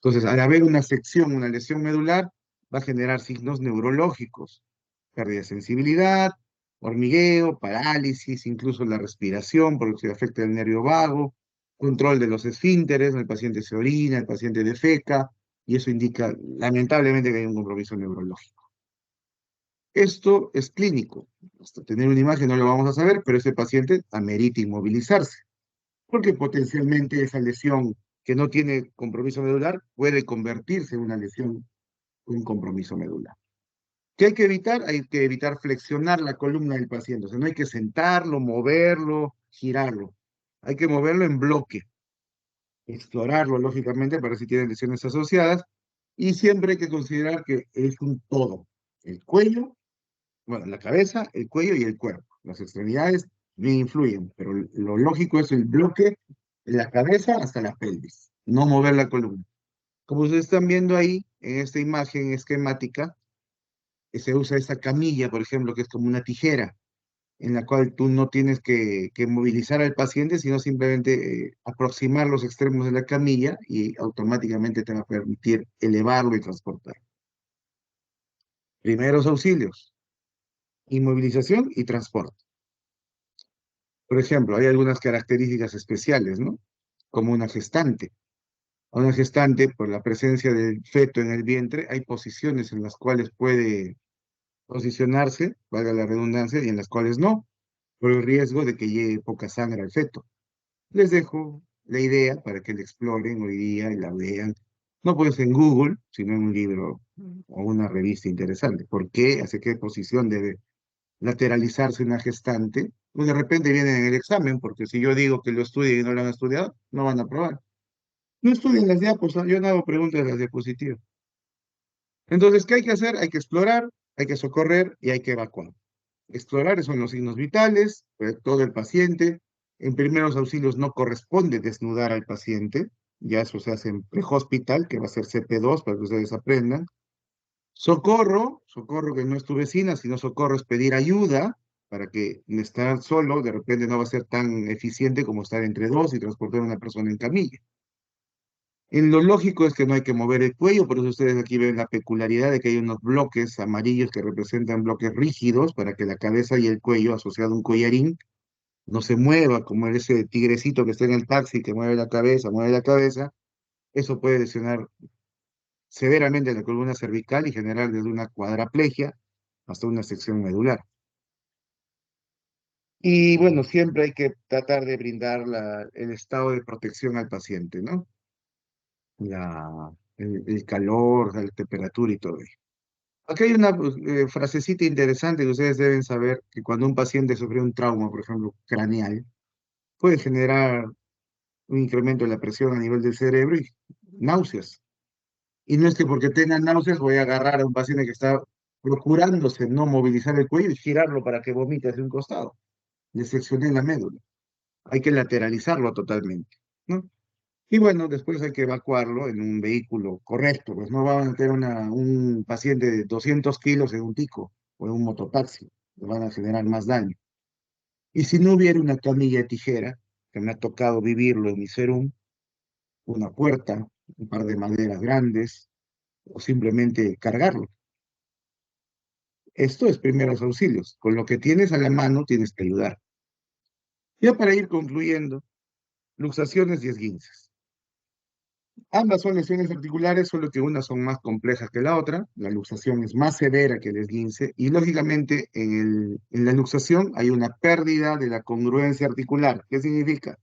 Entonces, al haber una sección, una lesión medular, va a generar signos neurológicos, pérdida de sensibilidad, hormigueo, parálisis, incluso la respiración, porque se afecta el nervio vago, control de los esfínteres, el paciente se orina, el paciente defeca, y eso indica lamentablemente que hay un compromiso neurológico. Esto es clínico. Hasta tener una imagen no lo vamos a saber, pero ese paciente amerita inmovilizarse, porque potencialmente esa lesión que no tiene compromiso medular puede convertirse en una lesión con compromiso medular. ¿Qué hay que evitar? Hay que evitar flexionar la columna del paciente. O sea, no hay que sentarlo, moverlo, girarlo. Hay que moverlo en bloque, explorarlo, lógicamente, para ver si tiene lesiones asociadas. Y siempre hay que considerar que es un todo. El cuello, bueno, la cabeza, el cuello y el cuerpo. Las extremidades bien influyen, pero lo lógico es el bloque de la cabeza hasta la pelvis, no mover la columna. Como ustedes están viendo ahí, en esta imagen esquemática, se usa esta camilla, por ejemplo, que es como una tijera, en la cual tú no tienes que movilizar al paciente, sino simplemente aproximar los extremos de la camilla y automáticamente te va a permitir elevarlo y transportarlo. Primeros auxilios, inmovilización y transporte. Por ejemplo, hay algunas características especiales, ¿no? Como una gestante. A una gestante, por la presencia del feto en el vientre, hay posiciones en las cuales puede posicionarse, valga la redundancia, y en las cuales no, por el riesgo de que llegue poca sangre al feto. Les dejo la idea para que la exploren hoy día y la vean. No puede ser en Google, sino en un libro o una revista interesante. ¿Por qué? ¿Hacia qué posición debe lateralizarse una gestante? Pues de repente vienen en el examen, porque si yo digo que lo estudien y no lo han estudiado, no van a aprobar. No estudien las diapositivas, yo no hago preguntas de las diapositivas. Entonces, ¿qué hay que hacer? Hay que explorar, hay que socorrer y hay que evacuar. Explorar son los signos vitales, todo el paciente. En primeros auxilios no corresponde desnudar al paciente, ya eso se hace en pre-hospital, que va a ser CP2 para que ustedes aprendan. Socorro, socorro que no es tu vecina, sino socorro es pedir ayuda, para que estar solo de repente no va a ser tan eficiente como estar entre dos y transportar a una persona en camilla. En lo lógico es que no hay que mover el cuello, por eso ustedes aquí ven la peculiaridad de que hay unos bloques amarillos que representan bloques rígidos para que la cabeza y el cuello, asociado a un collarín, no se mueva como ese tigrecito que está en el taxi que mueve la cabeza, mueve la cabeza. Eso puede lesionar severamente la columna cervical y generar desde una cuadraplegia hasta una sección medular. Y bueno, siempre hay que tratar de brindar el estado de protección al paciente, ¿no? El calor, la temperatura y todo ello. Aquí hay una pues, frasecita interesante que ustedes deben saber, que cuando un paciente sufre un trauma, por ejemplo, craneal, puede generar un incremento de la presión a nivel del cerebro y náuseas. Y no es que porque tenga náuseas voy a agarrar a un paciente que está procurándose no movilizar el cuello y girarlo para que vomite hacia un costado. Le seccioné la médula. Hay que lateralizarlo totalmente, ¿no? Y bueno, después hay que evacuarlo en un vehículo correcto, pues no van a meter un paciente de 200 kilos en un tico o en un mototaxi, le van a generar más daño. Y si no hubiera una camilla de tijera, que me ha tocado vivirlo en mi serum, una puerta, un par de maderas grandes, o simplemente cargarlo. Esto es primeros auxilios. Con lo que tienes a la mano tienes que ayudar. Ya para ir concluyendo, luxaciones y esguinces. Ambas son lesiones articulares, solo que unas son más complejas que la otra. La luxación es más severa que el esguince y lógicamente en la luxación hay una pérdida de la congruencia articular. ¿Qué significa?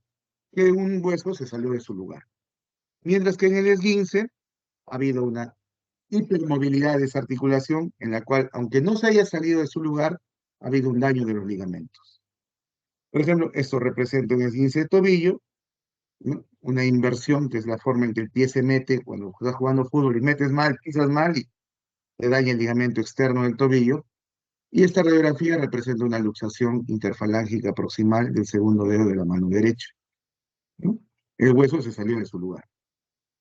Que un hueso se salió de su lugar. Mientras que en el esguince ha habido una hipermovilidad de esa articulación en la cual, aunque no se haya salido de su lugar, ha habido un daño de los ligamentos. Por ejemplo, esto representa un esguince de tobillo, ¿no? Una inversión, que es la forma en que el pie se mete cuando estás jugando fútbol y metes mal, pisas mal y te daña el ligamento externo del tobillo. Y esta radiografía representa una luxación interfalángica proximal del segundo dedo de la mano derecha, ¿no? El hueso se salió de su lugar.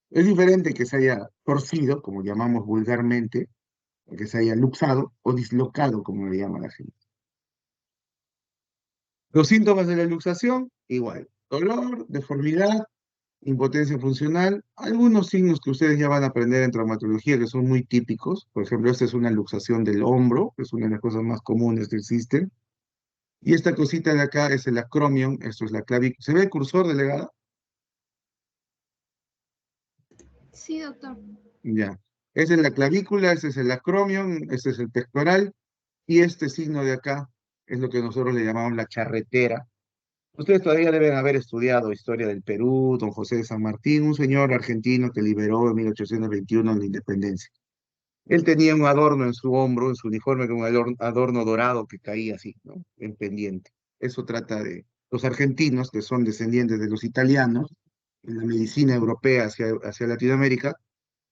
Es diferente que se haya torcido, como llamamos vulgarmente, que se haya luxado o dislocado, como le llama la gente. Los síntomas de la luxación, igual. Dolor, deformidad, impotencia funcional, algunos signos que ustedes ya van a aprender en traumatología que son muy típicos. Por ejemplo, esta es una luxación del hombro, que es una de las cosas más comunes que existen. Y esta cosita de acá es el acromion, esto es la clavícula. ¿Se ve el cursor, delegada? Sí, doctor. Ya. Esa es la clavícula, ese es el acromion, este es el pectoral, y este signo de acá es lo que nosotros le llamamos la charretera. Ustedes todavía deben haber estudiado historia del Perú, don José de San Martín, un señor argentino que liberó en 1821 la independencia. Él tenía un adorno en su hombro, en su uniforme, con un adorno dorado que caía así, ¿no? En pendiente. Eso trata de los argentinos, que son descendientes de los italianos, en la medicina europea hacia Latinoamérica,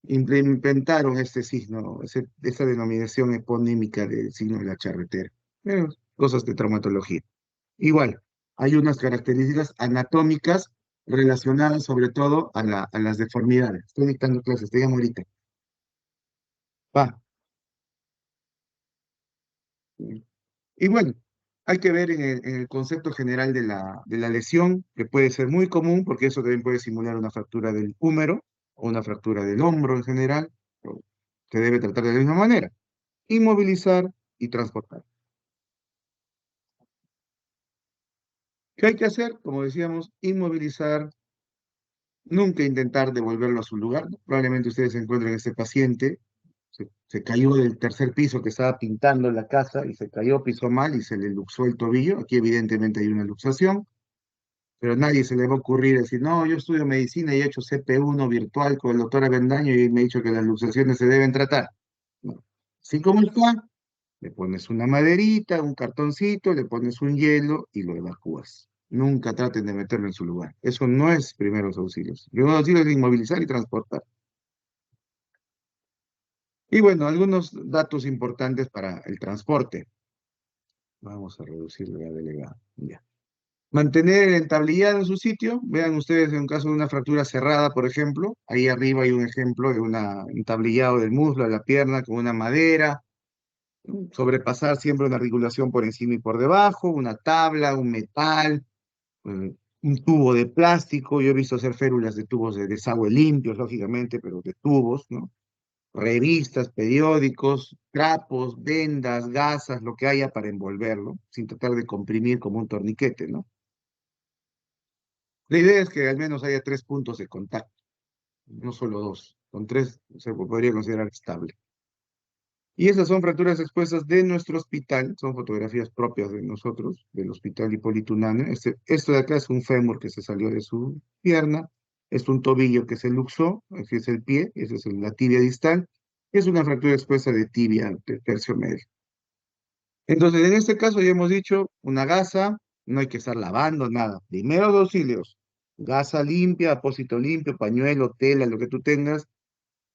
implementaron este signo, esa denominación eponímica del signo de la charretera. Cosas de traumatología. Igual, hay unas características anatómicas relacionadas sobre todo a las deformidades. Estoy dictando clases, te llamo ahorita. Va. Y bueno, hay que ver en el concepto general de la lesión, que puede ser muy común, porque eso también puede simular una fractura del húmero o una fractura del hombro en general, o se debe tratar de la misma manera. inmovilizar y transportar. ¿Qué hay que hacer? Como decíamos, inmovilizar, nunca intentar devolverlo a su lugar. Probablemente ustedes encuentren a este paciente, se cayó del tercer piso que estaba pintando la casa y se cayó, pisó mal y se le luxó el tobillo. Aquí evidentemente hay una luxación, pero a nadie se le va a ocurrir decir, no, yo estudio medicina y he hecho CP1 virtual con el doctor Avendaño y me ha dicho que las luxaciones se deben tratar. No. Así como está, le pones una maderita, un cartoncito, le pones un hielo y lo evacúas. Nunca traten de meterlo en su lugar. Eso no es primeros auxilios. Primeros auxilios es inmovilizar y transportar. Y bueno, algunos datos importantes para el transporte. Vamos a reducir la delegada. Ya. Mantener el entablillado en su sitio. Vean ustedes en un caso de una fractura cerrada, por ejemplo. Ahí arriba hay un ejemplo de un entablillado del muslo, de la pierna, con una madera. Sobrepasar siempre una articulación por encima y por debajo, una tabla, un metal, un tubo de plástico. Yo he visto hacer férulas de tubos de desagüe limpios, lógicamente, pero de tubos, ¿no? Revistas, periódicos, trapos, vendas, gasas, lo que haya para envolverlo, sin tratar de comprimir como un torniquete, ¿no? La idea es que al menos haya 3 puntos de contacto, no solo dos. Con 3 se podría considerar estable. Y esas son fracturas expuestas de nuestro hospital, son fotografías propias de nosotros, del Hospital Hipólito Unanue. Esto de acá es un fémur que se salió de su pierna, es un tobillo que se luxó, ese es el pie, esa es la tibia distal, es una fractura expuesta de tibia de tercio medio. Entonces, en este caso ya hemos dicho, una gasa, no hay que estar lavando nada. Primeros auxilios, gasa limpia, apósito limpio, pañuelo, tela, lo que tú tengas,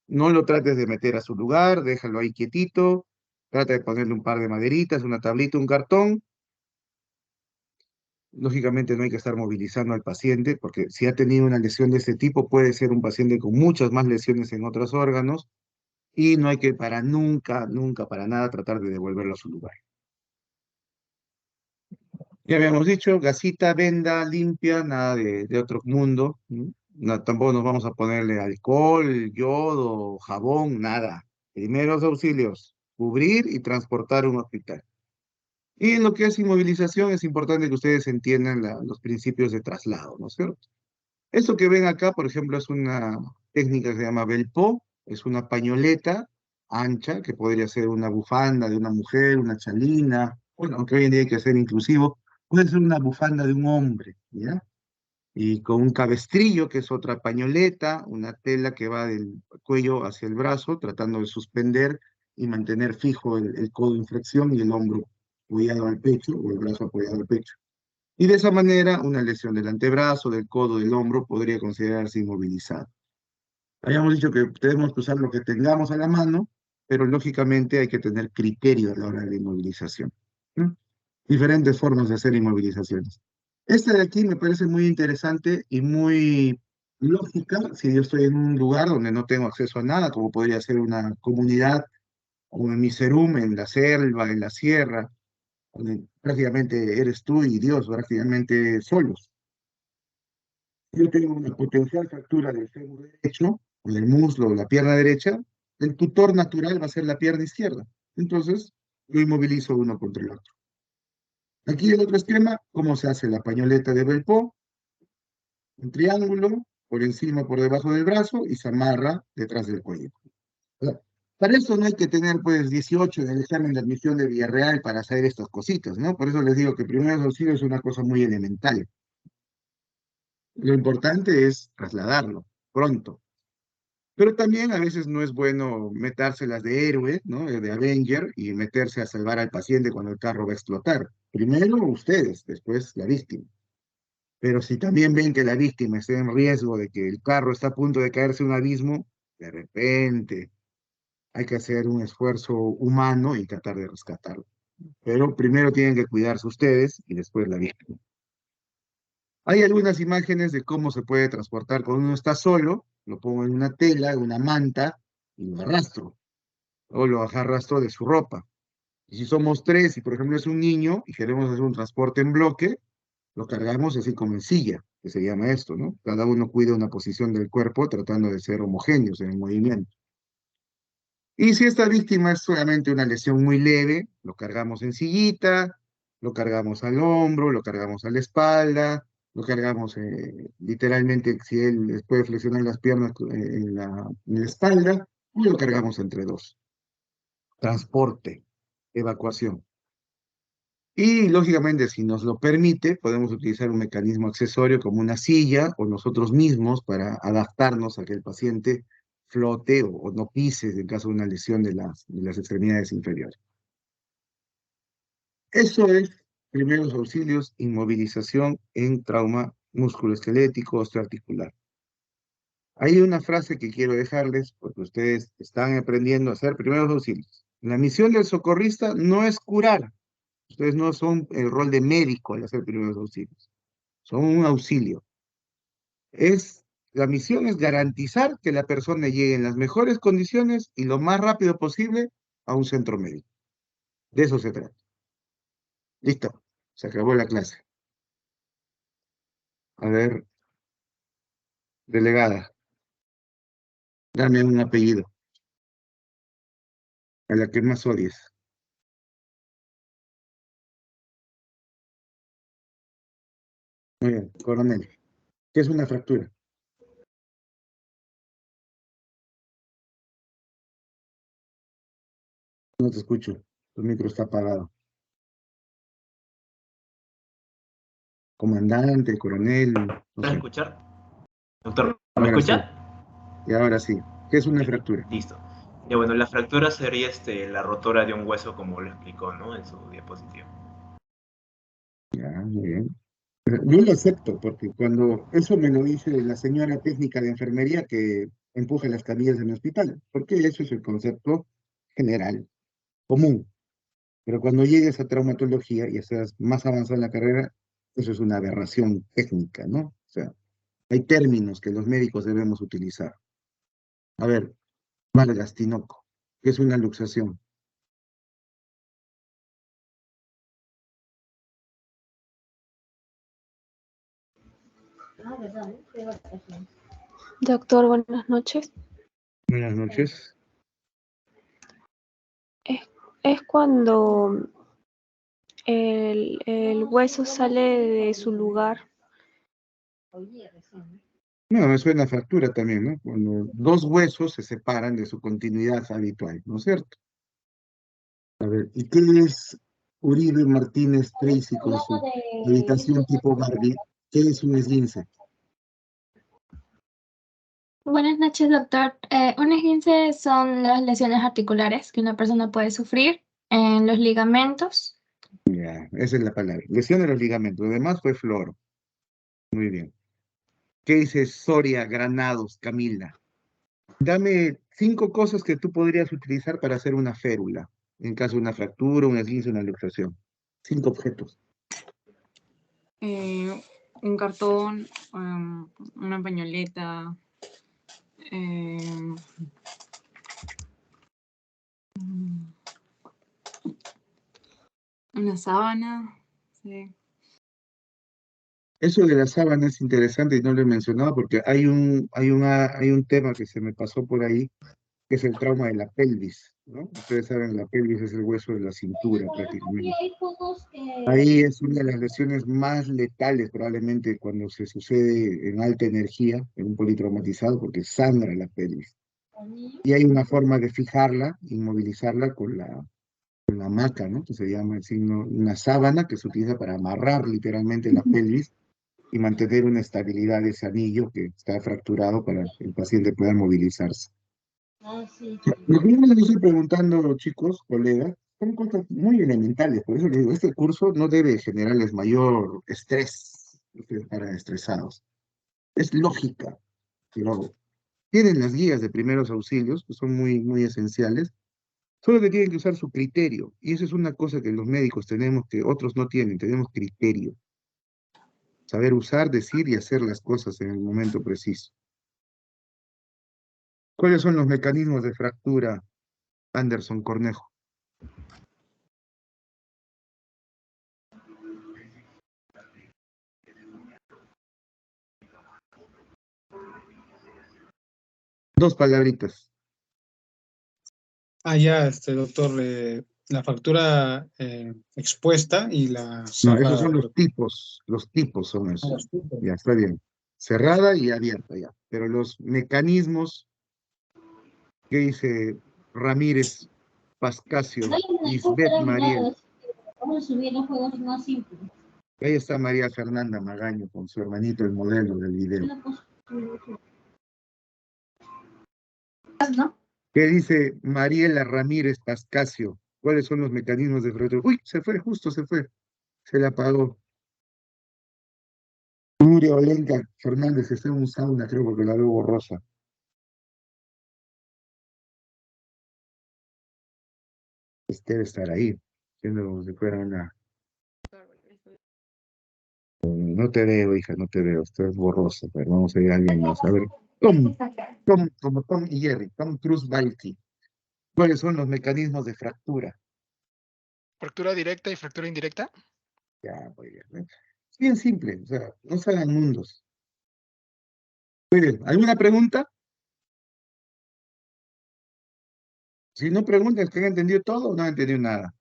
no lo trates de meter a su lugar, déjalo ahí quietito, trata de ponerle un par de maderitas, una tablita, un cartón. Lógicamente no hay que estar movilizando al paciente, porque si ha tenido una lesión de este tipo, puede ser un paciente con muchas más lesiones en otros órganos, y no hay que para nunca, nunca, para nada tratar de devolverlo a su lugar. Ya habíamos dicho, gasita, venda, limpia, nada de otro mundo. No, tampoco nos vamos a ponerle alcohol, yodo, jabón, nada. Primeros auxilios, cubrir y transportar a un hospital. Y en lo que es inmovilización, es importante que ustedes entiendan los principios de traslado, ¿no es cierto? Esto que ven acá, por ejemplo, es una técnica que se llama Belpo, es una pañoleta ancha, que podría ser una bufanda de una mujer, una chalina, bueno, aunque hoy en día hay que ser inclusivo, puede ser una bufanda de un hombre, ¿ya? Y con un cabestrillo, que es otra pañoleta, una tela que va del cuello hacia el brazo, tratando de suspender y mantener fijo el codo en flexión y el hombro apoyado al pecho o el brazo apoyado al pecho. Y de esa manera, una lesión del antebrazo, del codo, del hombro podría considerarse inmovilizada. Habíamos dicho que tenemos que usar lo que tengamos a la mano, pero lógicamente hay que tener criterio a la hora de la inmovilización. ¿No? Diferentes formas de hacer inmovilizaciones. Esta de aquí me parece muy interesante y muy lógica si yo estoy en un lugar donde no tengo acceso a nada, como podría ser una comunidad o en mi serum, en la selva, en la sierra, donde prácticamente eres tú y Dios, prácticamente solos. Yo tengo una potencial fractura del fémur derecho, o del muslo o la pierna derecha, el tutor natural va a ser la pierna izquierda. Entonces, lo inmovilizo uno contra el otro. Aquí el otro esquema, cómo se hace la pañoleta de Belpo, un triángulo, por encima, por debajo del brazo, y se amarra detrás del cuello. Para eso no hay que tener, pues, 18 en el examen de admisión de Villarreal para hacer estas cositas, ¿no? Por eso les digo que primeros auxilios es una cosa muy elemental. Lo importante es trasladarlo pronto. Pero también a veces no es bueno metérselas de héroe, ¿no? De Avenger y meterse a salvar al paciente cuando el carro va a explotar. Primero ustedes, después la víctima. Pero si también ven que la víctima está en riesgo de que el carro está a punto de caerse en un abismo, de repente hay que hacer un esfuerzo humano y tratar de rescatarlo. Pero primero tienen que cuidarse ustedes y después la víctima. Hay algunas imágenes de cómo se puede transportar cuando uno está solo, lo pongo en una tela, en una manta, y lo arrastro, o lo arrastro de su ropa. Y si somos tres, y por ejemplo es un niño, y queremos hacer un transporte en bloque, lo cargamos así como en silla, que se llama esto, ¿no? Cada uno cuida una posición del cuerpo tratando de ser homogéneos en el movimiento. Y si esta víctima es solamente una lesión muy leve, lo cargamos en sillita, lo cargamos al hombro, lo cargamos a la espalda, lo cargamos literalmente, si él puede flexionar las piernas en la espalda, y lo cargamos entre dos. Transporte, evacuación. Y lógicamente, si nos lo permite, podemos utilizar un mecanismo accesorio como una silla o nosotros mismos para adaptarnos a que el paciente flote o no pise en caso de una lesión de las extremidades inferiores. Eso es primeros auxilios, inmovilización en trauma musculoesquelético osteoarticular. Hay una frase que quiero dejarles porque ustedes están aprendiendo a hacer primeros auxilios. La misión del socorrista no es curar. Ustedes no son el rol de médico al hacer primeros auxilios. Son un auxilio. La misión es garantizar que la persona llegue en las mejores condiciones y lo más rápido posible a un centro médico. De eso se trata. Listo, se acabó la clase. A ver, delegada, dame un apellido, a la que más odies. Muy bien, coronel. ¿Qué es una fractura? No te escucho, tu micro está apagado. Comandante, coronel, no ¿Puedes sé. escuchar? Doctor, ¿me Ahora sí, escucha? y ahora sí. ¿Qué es una Ya, fractura? listo. Ya bueno, la fractura sería la rotura de un hueso como lo explicó, ¿no? En su diapositiva. Ya, muy bien. Yo lo acepto, porque cuando eso me lo dice la señora técnica de enfermería que empuja las camillas en el hospital, porque eso es el concepto general, común. Pero cuando llegues a traumatología y seas más avanzado en la carrera, eso es una aberración técnica, ¿no? O sea, hay términos que los médicos debemos utilizar. A ver, Vargas, Tinoco, ¿qué es una luxación? Doctor, buenas noches. Buenas noches. Es, es cuando el hueso sale de su lugar. No, me suena a fractura también, ¿no? Cuando dos huesos se separan de su continuidad habitual, ¿no es cierto? A ver, ¿y qué es Uribe Martínez Tracy con su habitación tipo Barbie? ¿Qué es un esguince? Buenas noches, doctor. Un esguince son las lesiones articulares que una persona puede sufrir en los ligamentos. Ya, esa es la palabra. Lesión de los ligamentos. Lo demás fue floro. Muy bien. ¿Qué dice Soria Granados, Camila? Dame 5 cosas que tú podrías utilizar para hacer una férula, en caso de una fractura, un esguince, una luxación. 5 objetos. eh, un cartón, una pañoleta, una sábana, sí. Eso de la sábana es interesante y no lo he mencionado porque hay un tema que se me pasó por ahí, que es el trauma de la pelvis, ¿no? Ustedes saben, la pelvis es el hueso de la cintura prácticamente. Ahí es una de las lesiones más letales probablemente cuando se sucede en alta energía, en un politraumatizado, porque sangra la pelvis. Y hay una forma de fijarla, inmovilizarla con la hamaca, ¿no? Que se llama el signo, una sábana que se utiliza para amarrar literalmente la pelvis y mantener una estabilidad de ese anillo que está fracturado para que el paciente pueda movilizarse. Lo que yo les estoy preguntando, chicos, colegas, son cosas muy elementales, por eso les digo, este curso no debe generarles mayor estrés, ustedes para estresados. Es lógica, pero tienen las guías de primeros auxilios, que son muy, muy esenciales, solo que tienen que usar su criterio, y eso es una cosa que los médicos tenemos que otros no tienen, tenemos criterio, saber usar, decir y hacer las cosas en el momento preciso. ¿Cuáles son los mecanismos de fractura, Anderson Cornejo? Dos palabritas. Ya, doctor, la fractura expuesta y la No, esos cerrada. son los tipos son esos. Los tipos. Ya, está bien. Cerrada y abierta, ya. Pero los mecanismos que dice Ramírez, Pascasio, Isbeth Mariel. Vamos a subir los juegos más simples. Ahí está María Fernanda Magaño con su hermanito, el modelo del video. ¿No? ¿Qué dice Mariela Ramírez Pascasio? ¿Cuáles son los mecanismos de fractura? Uy, se fue, justo se fue. Se la apagó. Nuria Olenka Fernández está en un sauna, creo, porque la veo borrosa. Debe estar ahí, siendo como si fuera una... No te veo, hija, no te veo, estás borrosa, pero vamos a ir a alguien más. A ver, como Tom y Jerry, Tom Cruise Balky. ¿Cuáles son los mecanismos de fractura? Fractura directa y fractura indirecta. Ya, muy bien. Es bien simple, o sea, no se hagan mundos. Muy bien, ¿alguna pregunta? Si no preguntan, que han entendido todo o no han entendido nada.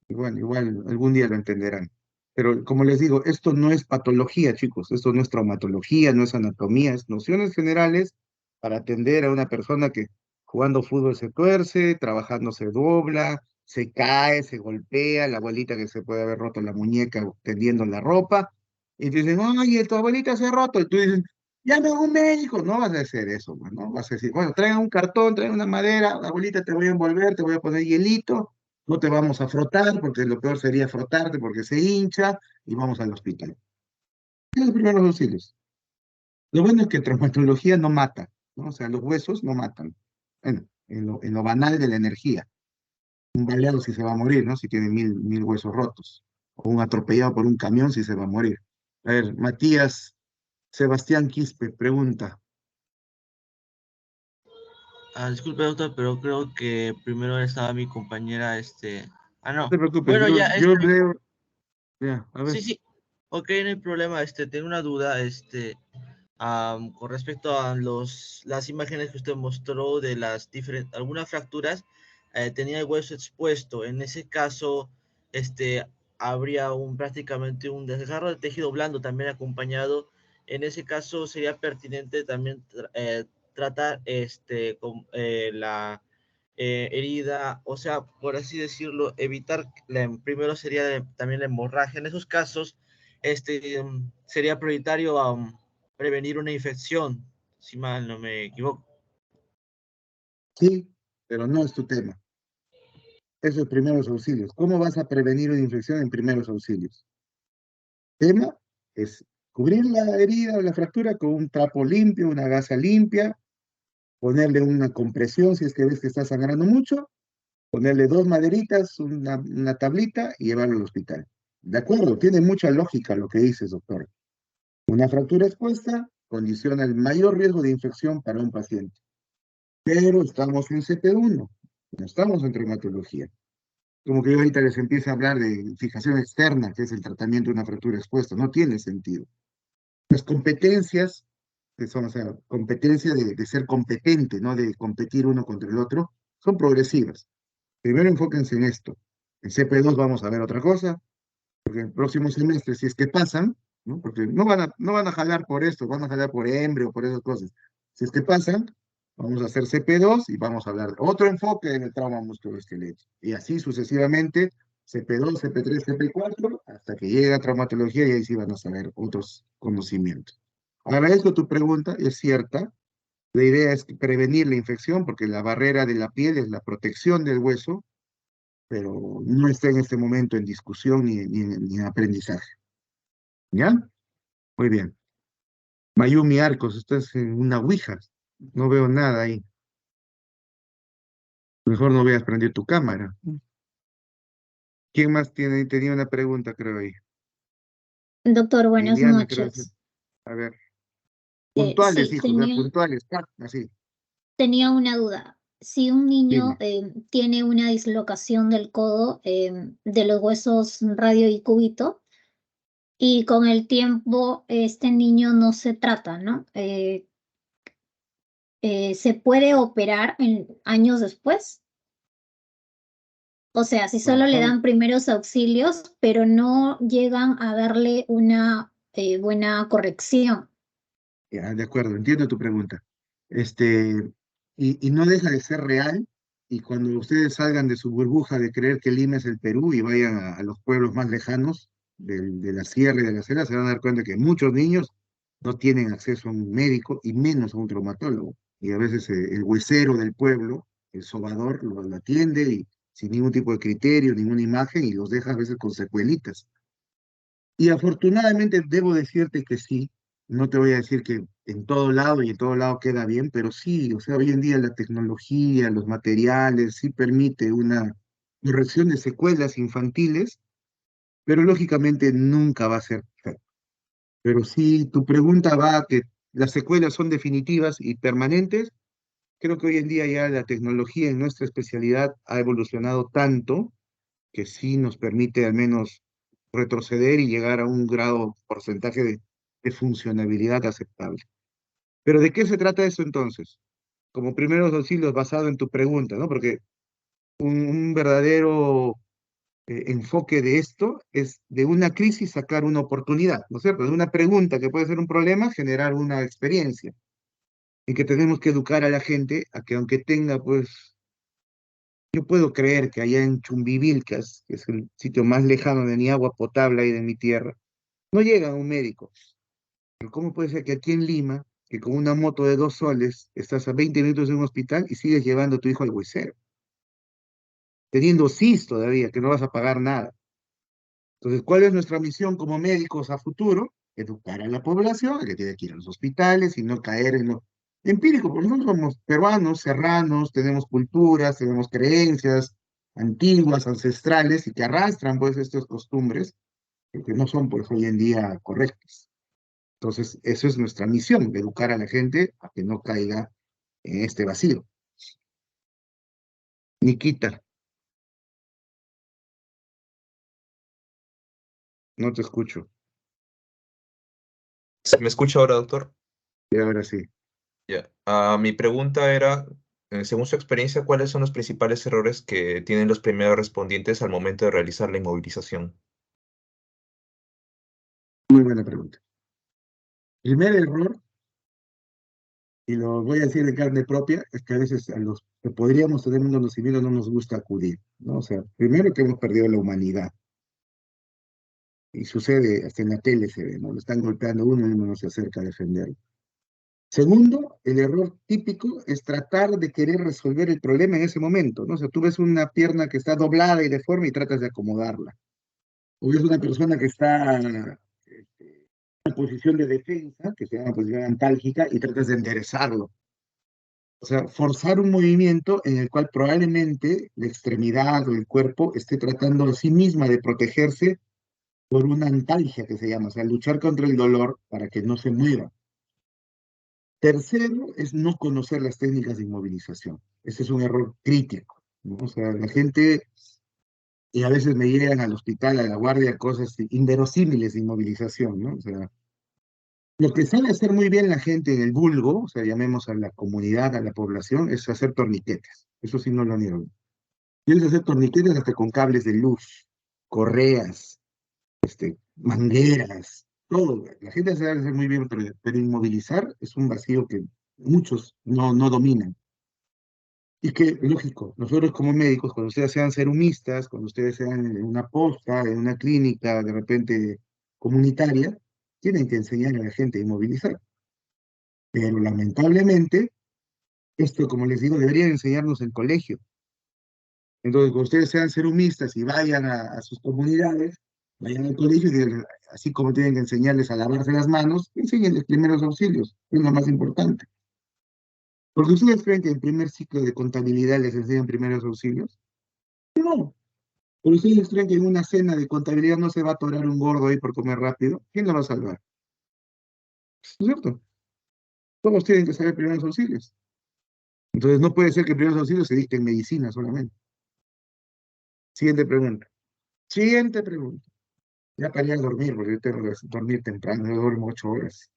Y bueno, igual algún día lo entenderán. Pero como les digo, esto no es patología, chicos. Esto no es traumatología, no es anatomía, es nociones generales para atender a una persona que jugando fútbol se tuerce, trabajando se dobla, se cae, se golpea, la abuelita que se puede haber roto la muñeca tendiendo la ropa. Y te dicen, oye, tu abuelita se ha roto. Y tú dices, llame a un médico. No vas a hacer eso, pues, ¿no? Vas a decir, bueno, traigan un cartón, traigan una madera, abuelita, te voy a envolver, te voy a poner hielito, no te vamos a frotar, porque lo peor sería frotarte porque se hincha, y vamos al hospital. Es los primeros auxilios. Lo bueno es que traumatología no mata, ¿no? O sea, los huesos no matan. Bueno, en lo banal de la energía. Un baleado si se va a morir, ¿no? Si tiene mil huesos rotos. O un atropellado por un camión si se va a morir. A ver, Matías Sebastián Quispe pregunta. Disculpe, doctor, pero creo que primero estaba mi compañera, no. No te preocupes, Bueno, ya, yo leo. Ya, a ver. sí. Ok, no hay problema, tengo una duda, con respecto a las imágenes que usted mostró de las algunas fracturas, tenía el hueso expuesto. En ese caso, habría prácticamente un desgarro de tejido blando también acompañado. En ese caso, sería pertinente también tratar con la herida, o sea, por así decirlo, evitar, primero sería también la hemorragia. En esos casos, sería prioritario prevenir una infección, si mal no me equivoco. Sí, pero no es tu tema. Eso es primeros auxilios. ¿Cómo vas a prevenir una infección en primeros auxilios? Tema es cubrir la herida o la fractura con un trapo limpio, una gasa limpia, ponerle una compresión si es que ves que está sangrando mucho, ponerle 2 maderitas, una tablita y llevarlo al hospital. De acuerdo, tiene mucha lógica lo que dices, doctor. Una fractura expuesta condiciona el mayor riesgo de infección para un paciente. Pero estamos en CP1, no estamos en traumatología. Como que yo ahorita les empiezo a hablar de fijación externa, que es el tratamiento de una fractura expuesta. No tiene sentido. Las competencias, que son, o sea, competencia de ser competente, no de competir uno contra el otro, son progresivas. Primero enfóquense en esto. En CP2 vamos a ver otra cosa, porque el próximo semestre, si es que pasan, ¿no? Porque no van a jalar por esto, van a jalar por embryo, por esas cosas. Si es que pasan, vamos a hacer CP2 y vamos a hablar de otro enfoque en el trauma musculoesquelético. Y así sucesivamente, CP2, CP3, CP4, hasta que llegue a traumatología y ahí sí van a saber otros conocimientos. Agradezco tu pregunta, es cierta. La idea es prevenir la infección porque la barrera de la piel es la protección del hueso, pero no está en este momento en discusión ni en aprendizaje. ¿Ya? Muy bien. Mayumi Arcos, estás en una ouija. No veo nada ahí. Mejor no veas prender tu cámara. ¿Quién más tenía una pregunta, creo ahí? Doctor, buenas Liliana, creo que... noches. A ver. Puntuales, Sí, hijos, puntuales. Así. tenía una duda. Si un niño Dime. tiene una dislocación del codo de los huesos radio y cúbito, y con el tiempo este niño no se trata, ¿no? ¿Se puede operar años después? O sea, si Bueno, solo le ahora, dan primeros auxilios, pero no llegan a darle una buena corrección. ya, de acuerdo, entiendo tu pregunta. Este, y no deja de ser real, y cuando ustedes salgan de su burbuja de creer que Lima es el Perú y vayan a los pueblos más lejanos de la sierra y de la selva, se van a dar cuenta que muchos niños no tienen acceso a un médico y menos a un traumatólogo. Y a veces el huesero del pueblo, el sobador, lo atiende y sin ningún tipo de criterio, ninguna imagen, y los deja a veces con secuelitas. Y afortunadamente debo decirte que sí, no te voy a decir que en todo lado y en todo lado queda bien, pero sí, o sea, hoy en día la tecnología, los materiales, sí permite una corrección de secuelas infantiles, pero lógicamente nunca va a ser perfecto. Pero sí, tu pregunta va a que las secuelas son definitivas y permanentes. Creo que hoy en día ya la tecnología en nuestra especialidad ha evolucionado tanto que sí nos permite al menos retroceder y llegar a un grado, porcentaje de funcionabilidad aceptable. Pero ¿de qué se trata eso entonces? Como primeros auxilios basado en tu pregunta, ¿no? Porque un verdadero enfoque de esto es de una crisis sacar una oportunidad, ¿no es cierto? De una pregunta que puede ser un problema, generar una experiencia. Y que tenemos que educar a la gente a que aunque tenga, pues, yo puedo creer que allá en Chumbivilcas, que es el sitio más lejano de ni agua potable ahí de mi tierra, no llega un médico. Pero ¿cómo puede ser que aquí en Lima, que con una moto de 2 soles estás a 20 minutos de un hospital y sigues llevando a tu hijo al huesero? Teniendo CIS todavía, que no vas a pagar nada. Entonces, ¿cuál es nuestra misión como médicos a futuro? Educar a la población, que tiene que ir a los hospitales y no caer en lo empírico, porque nosotros somos peruanos, serranos, tenemos culturas, tenemos creencias antiguas, ancestrales, y que arrastran pues estas costumbres, que no son pues hoy en día correctas. Entonces, eso es nuestra misión, educar a la gente a que no caiga en este vacío. Nikita, no te escucho. ¿Se me escucha ahora, doctor? Y ahora sí. Ya. Mi pregunta era, según su experiencia, ¿cuáles son los principales errores que tienen los primeros respondientes al momento de realizar la inmovilización? Muy buena pregunta. Primer error, y lo voy a decir de carne propia, es que a veces a los que podríamos tener un conocimiento no nos gusta acudir, ¿no? O sea, primero que hemos perdido la humanidad, y sucede, hasta en la tele se ve, ¿no? Lo están golpeando a uno y uno no se acerca a defenderlo. Segundo, el error típico es tratar de querer resolver el problema en ese momento, ¿no? O sea, tú ves una pierna que está doblada y deforme y tratas de acomodarla. O ves una persona que está en una posición de defensa, que se llama posición antálgica, y tratas de enderezarlo. O sea, forzar un movimiento en el cual probablemente la extremidad o el cuerpo esté tratando a sí misma de protegerse por una antalgia que se llama, o sea, luchar contra el dolor para que no se mueva. Tercero es no conocer las técnicas de inmovilización. Ese es un error crítico, ¿no? O sea, la gente, y a veces me llegan al hospital, a la guardia, cosas inverosímiles de inmovilización, ¿no? O sea, lo que sabe hacer muy bien la gente en el vulgo, o sea, llamemos a la comunidad, a la población, es hacer torniquetes. Eso sí no lo niego. Tienes que hacer torniquetes hasta con cables de luz, correas, mangueras, todo. La gente sabe hacer muy bien, pero inmovilizar es un vacío que muchos no dominan. Y que, lógico, nosotros como médicos, cuando ustedes sean serumistas, cuando ustedes sean en una posta, en una clínica de repente comunitaria, tienen que enseñar a la gente a inmovilizar. Pero lamentablemente, esto, como les digo, deberían enseñarnos en colegio. Entonces, cuando ustedes sean serumistas y vayan a sus comunidades, vayan al colegio y así como tienen que enseñarles a lavarse las manos, enséñenles primeros auxilios, es lo más importante. Porque ustedes creen que en primer ciclo de contabilidad les enseñan primeros auxilios. No. Pero ustedes creen que en una cena de contabilidad no se va a atorar un gordo ahí por comer rápido. ¿Quién lo va a salvar? ¿No es cierto? Todos tienen que saber primeros auxilios. Entonces no puede ser que primeros auxilios se dicten en medicina solamente. Siguiente pregunta. Siguiente pregunta. Ya para ir a dormir, porque yo tengo que dormir temprano, yo duermo 8 horas.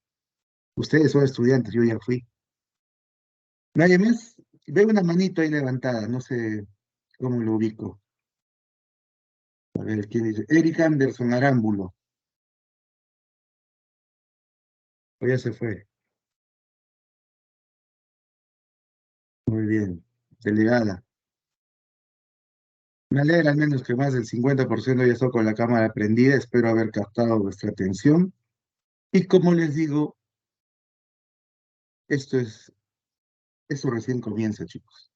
Ustedes son estudiantes, yo ya fui. Nadie más. Veo una manito ahí levantada, no sé cómo lo ubico. A ver, ¿quién dice? Eric Anderson Arámbulo. O ya se fue. Muy bien. Delegada. Me alegra al menos que más del 50% ya está con la cámara prendida. Espero haber captado vuestra atención. Y como les digo, esto recién comienza, chicos.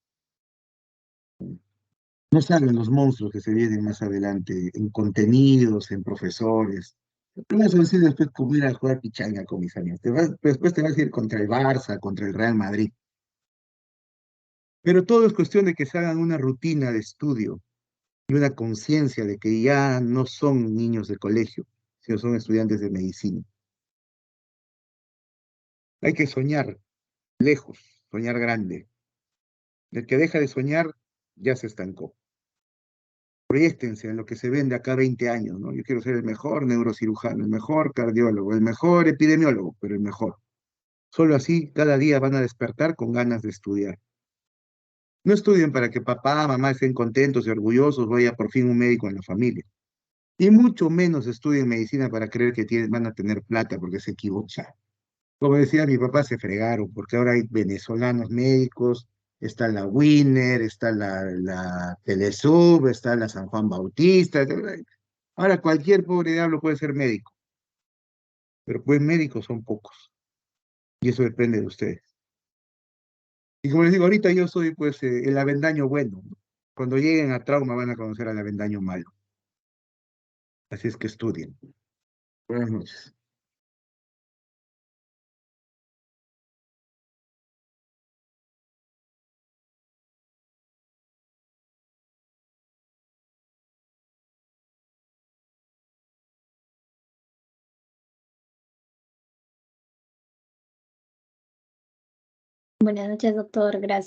No saben los monstruos que se vienen más adelante en contenidos, en profesores. Tú vas a decir después cómo ir a jugar pichanga con mis amigos. Después te vas a ir contra el Barça, contra el Real Madrid. Pero todo es cuestión de que se hagan una rutina de estudio y una conciencia de que ya no son niños de colegio, sino son estudiantes de medicina. Hay que soñar lejos, soñar grande. El que deja de soñar ya se estancó. Proyéctense en lo que se vende acá 20 años, ¿no? Yo quiero ser el mejor neurocirujano, el mejor cardiólogo, el mejor epidemiólogo, pero el mejor. Solo así cada día van a despertar con ganas de estudiar. No estudien para que papá, mamá estén contentos y orgullosos, vaya por fin un médico en la familia. Y mucho menos estudien medicina para creer que van a tener plata, porque se equivocan. Como decía mi papá, se fregaron, porque ahora hay venezolanos médicos, está la Winner, está la Telesub, está la San Juan Bautista. Ahora cualquier pobre diablo puede ser médico, pero pues médicos son pocos, y eso depende de ustedes. Y como les digo, ahorita yo soy pues el avendaño bueno, ¿no? Cuando lleguen a trauma van a conocer al avendaño malo. Así es que estudien. Buenas noches. Buenas noches, doctor. Gracias.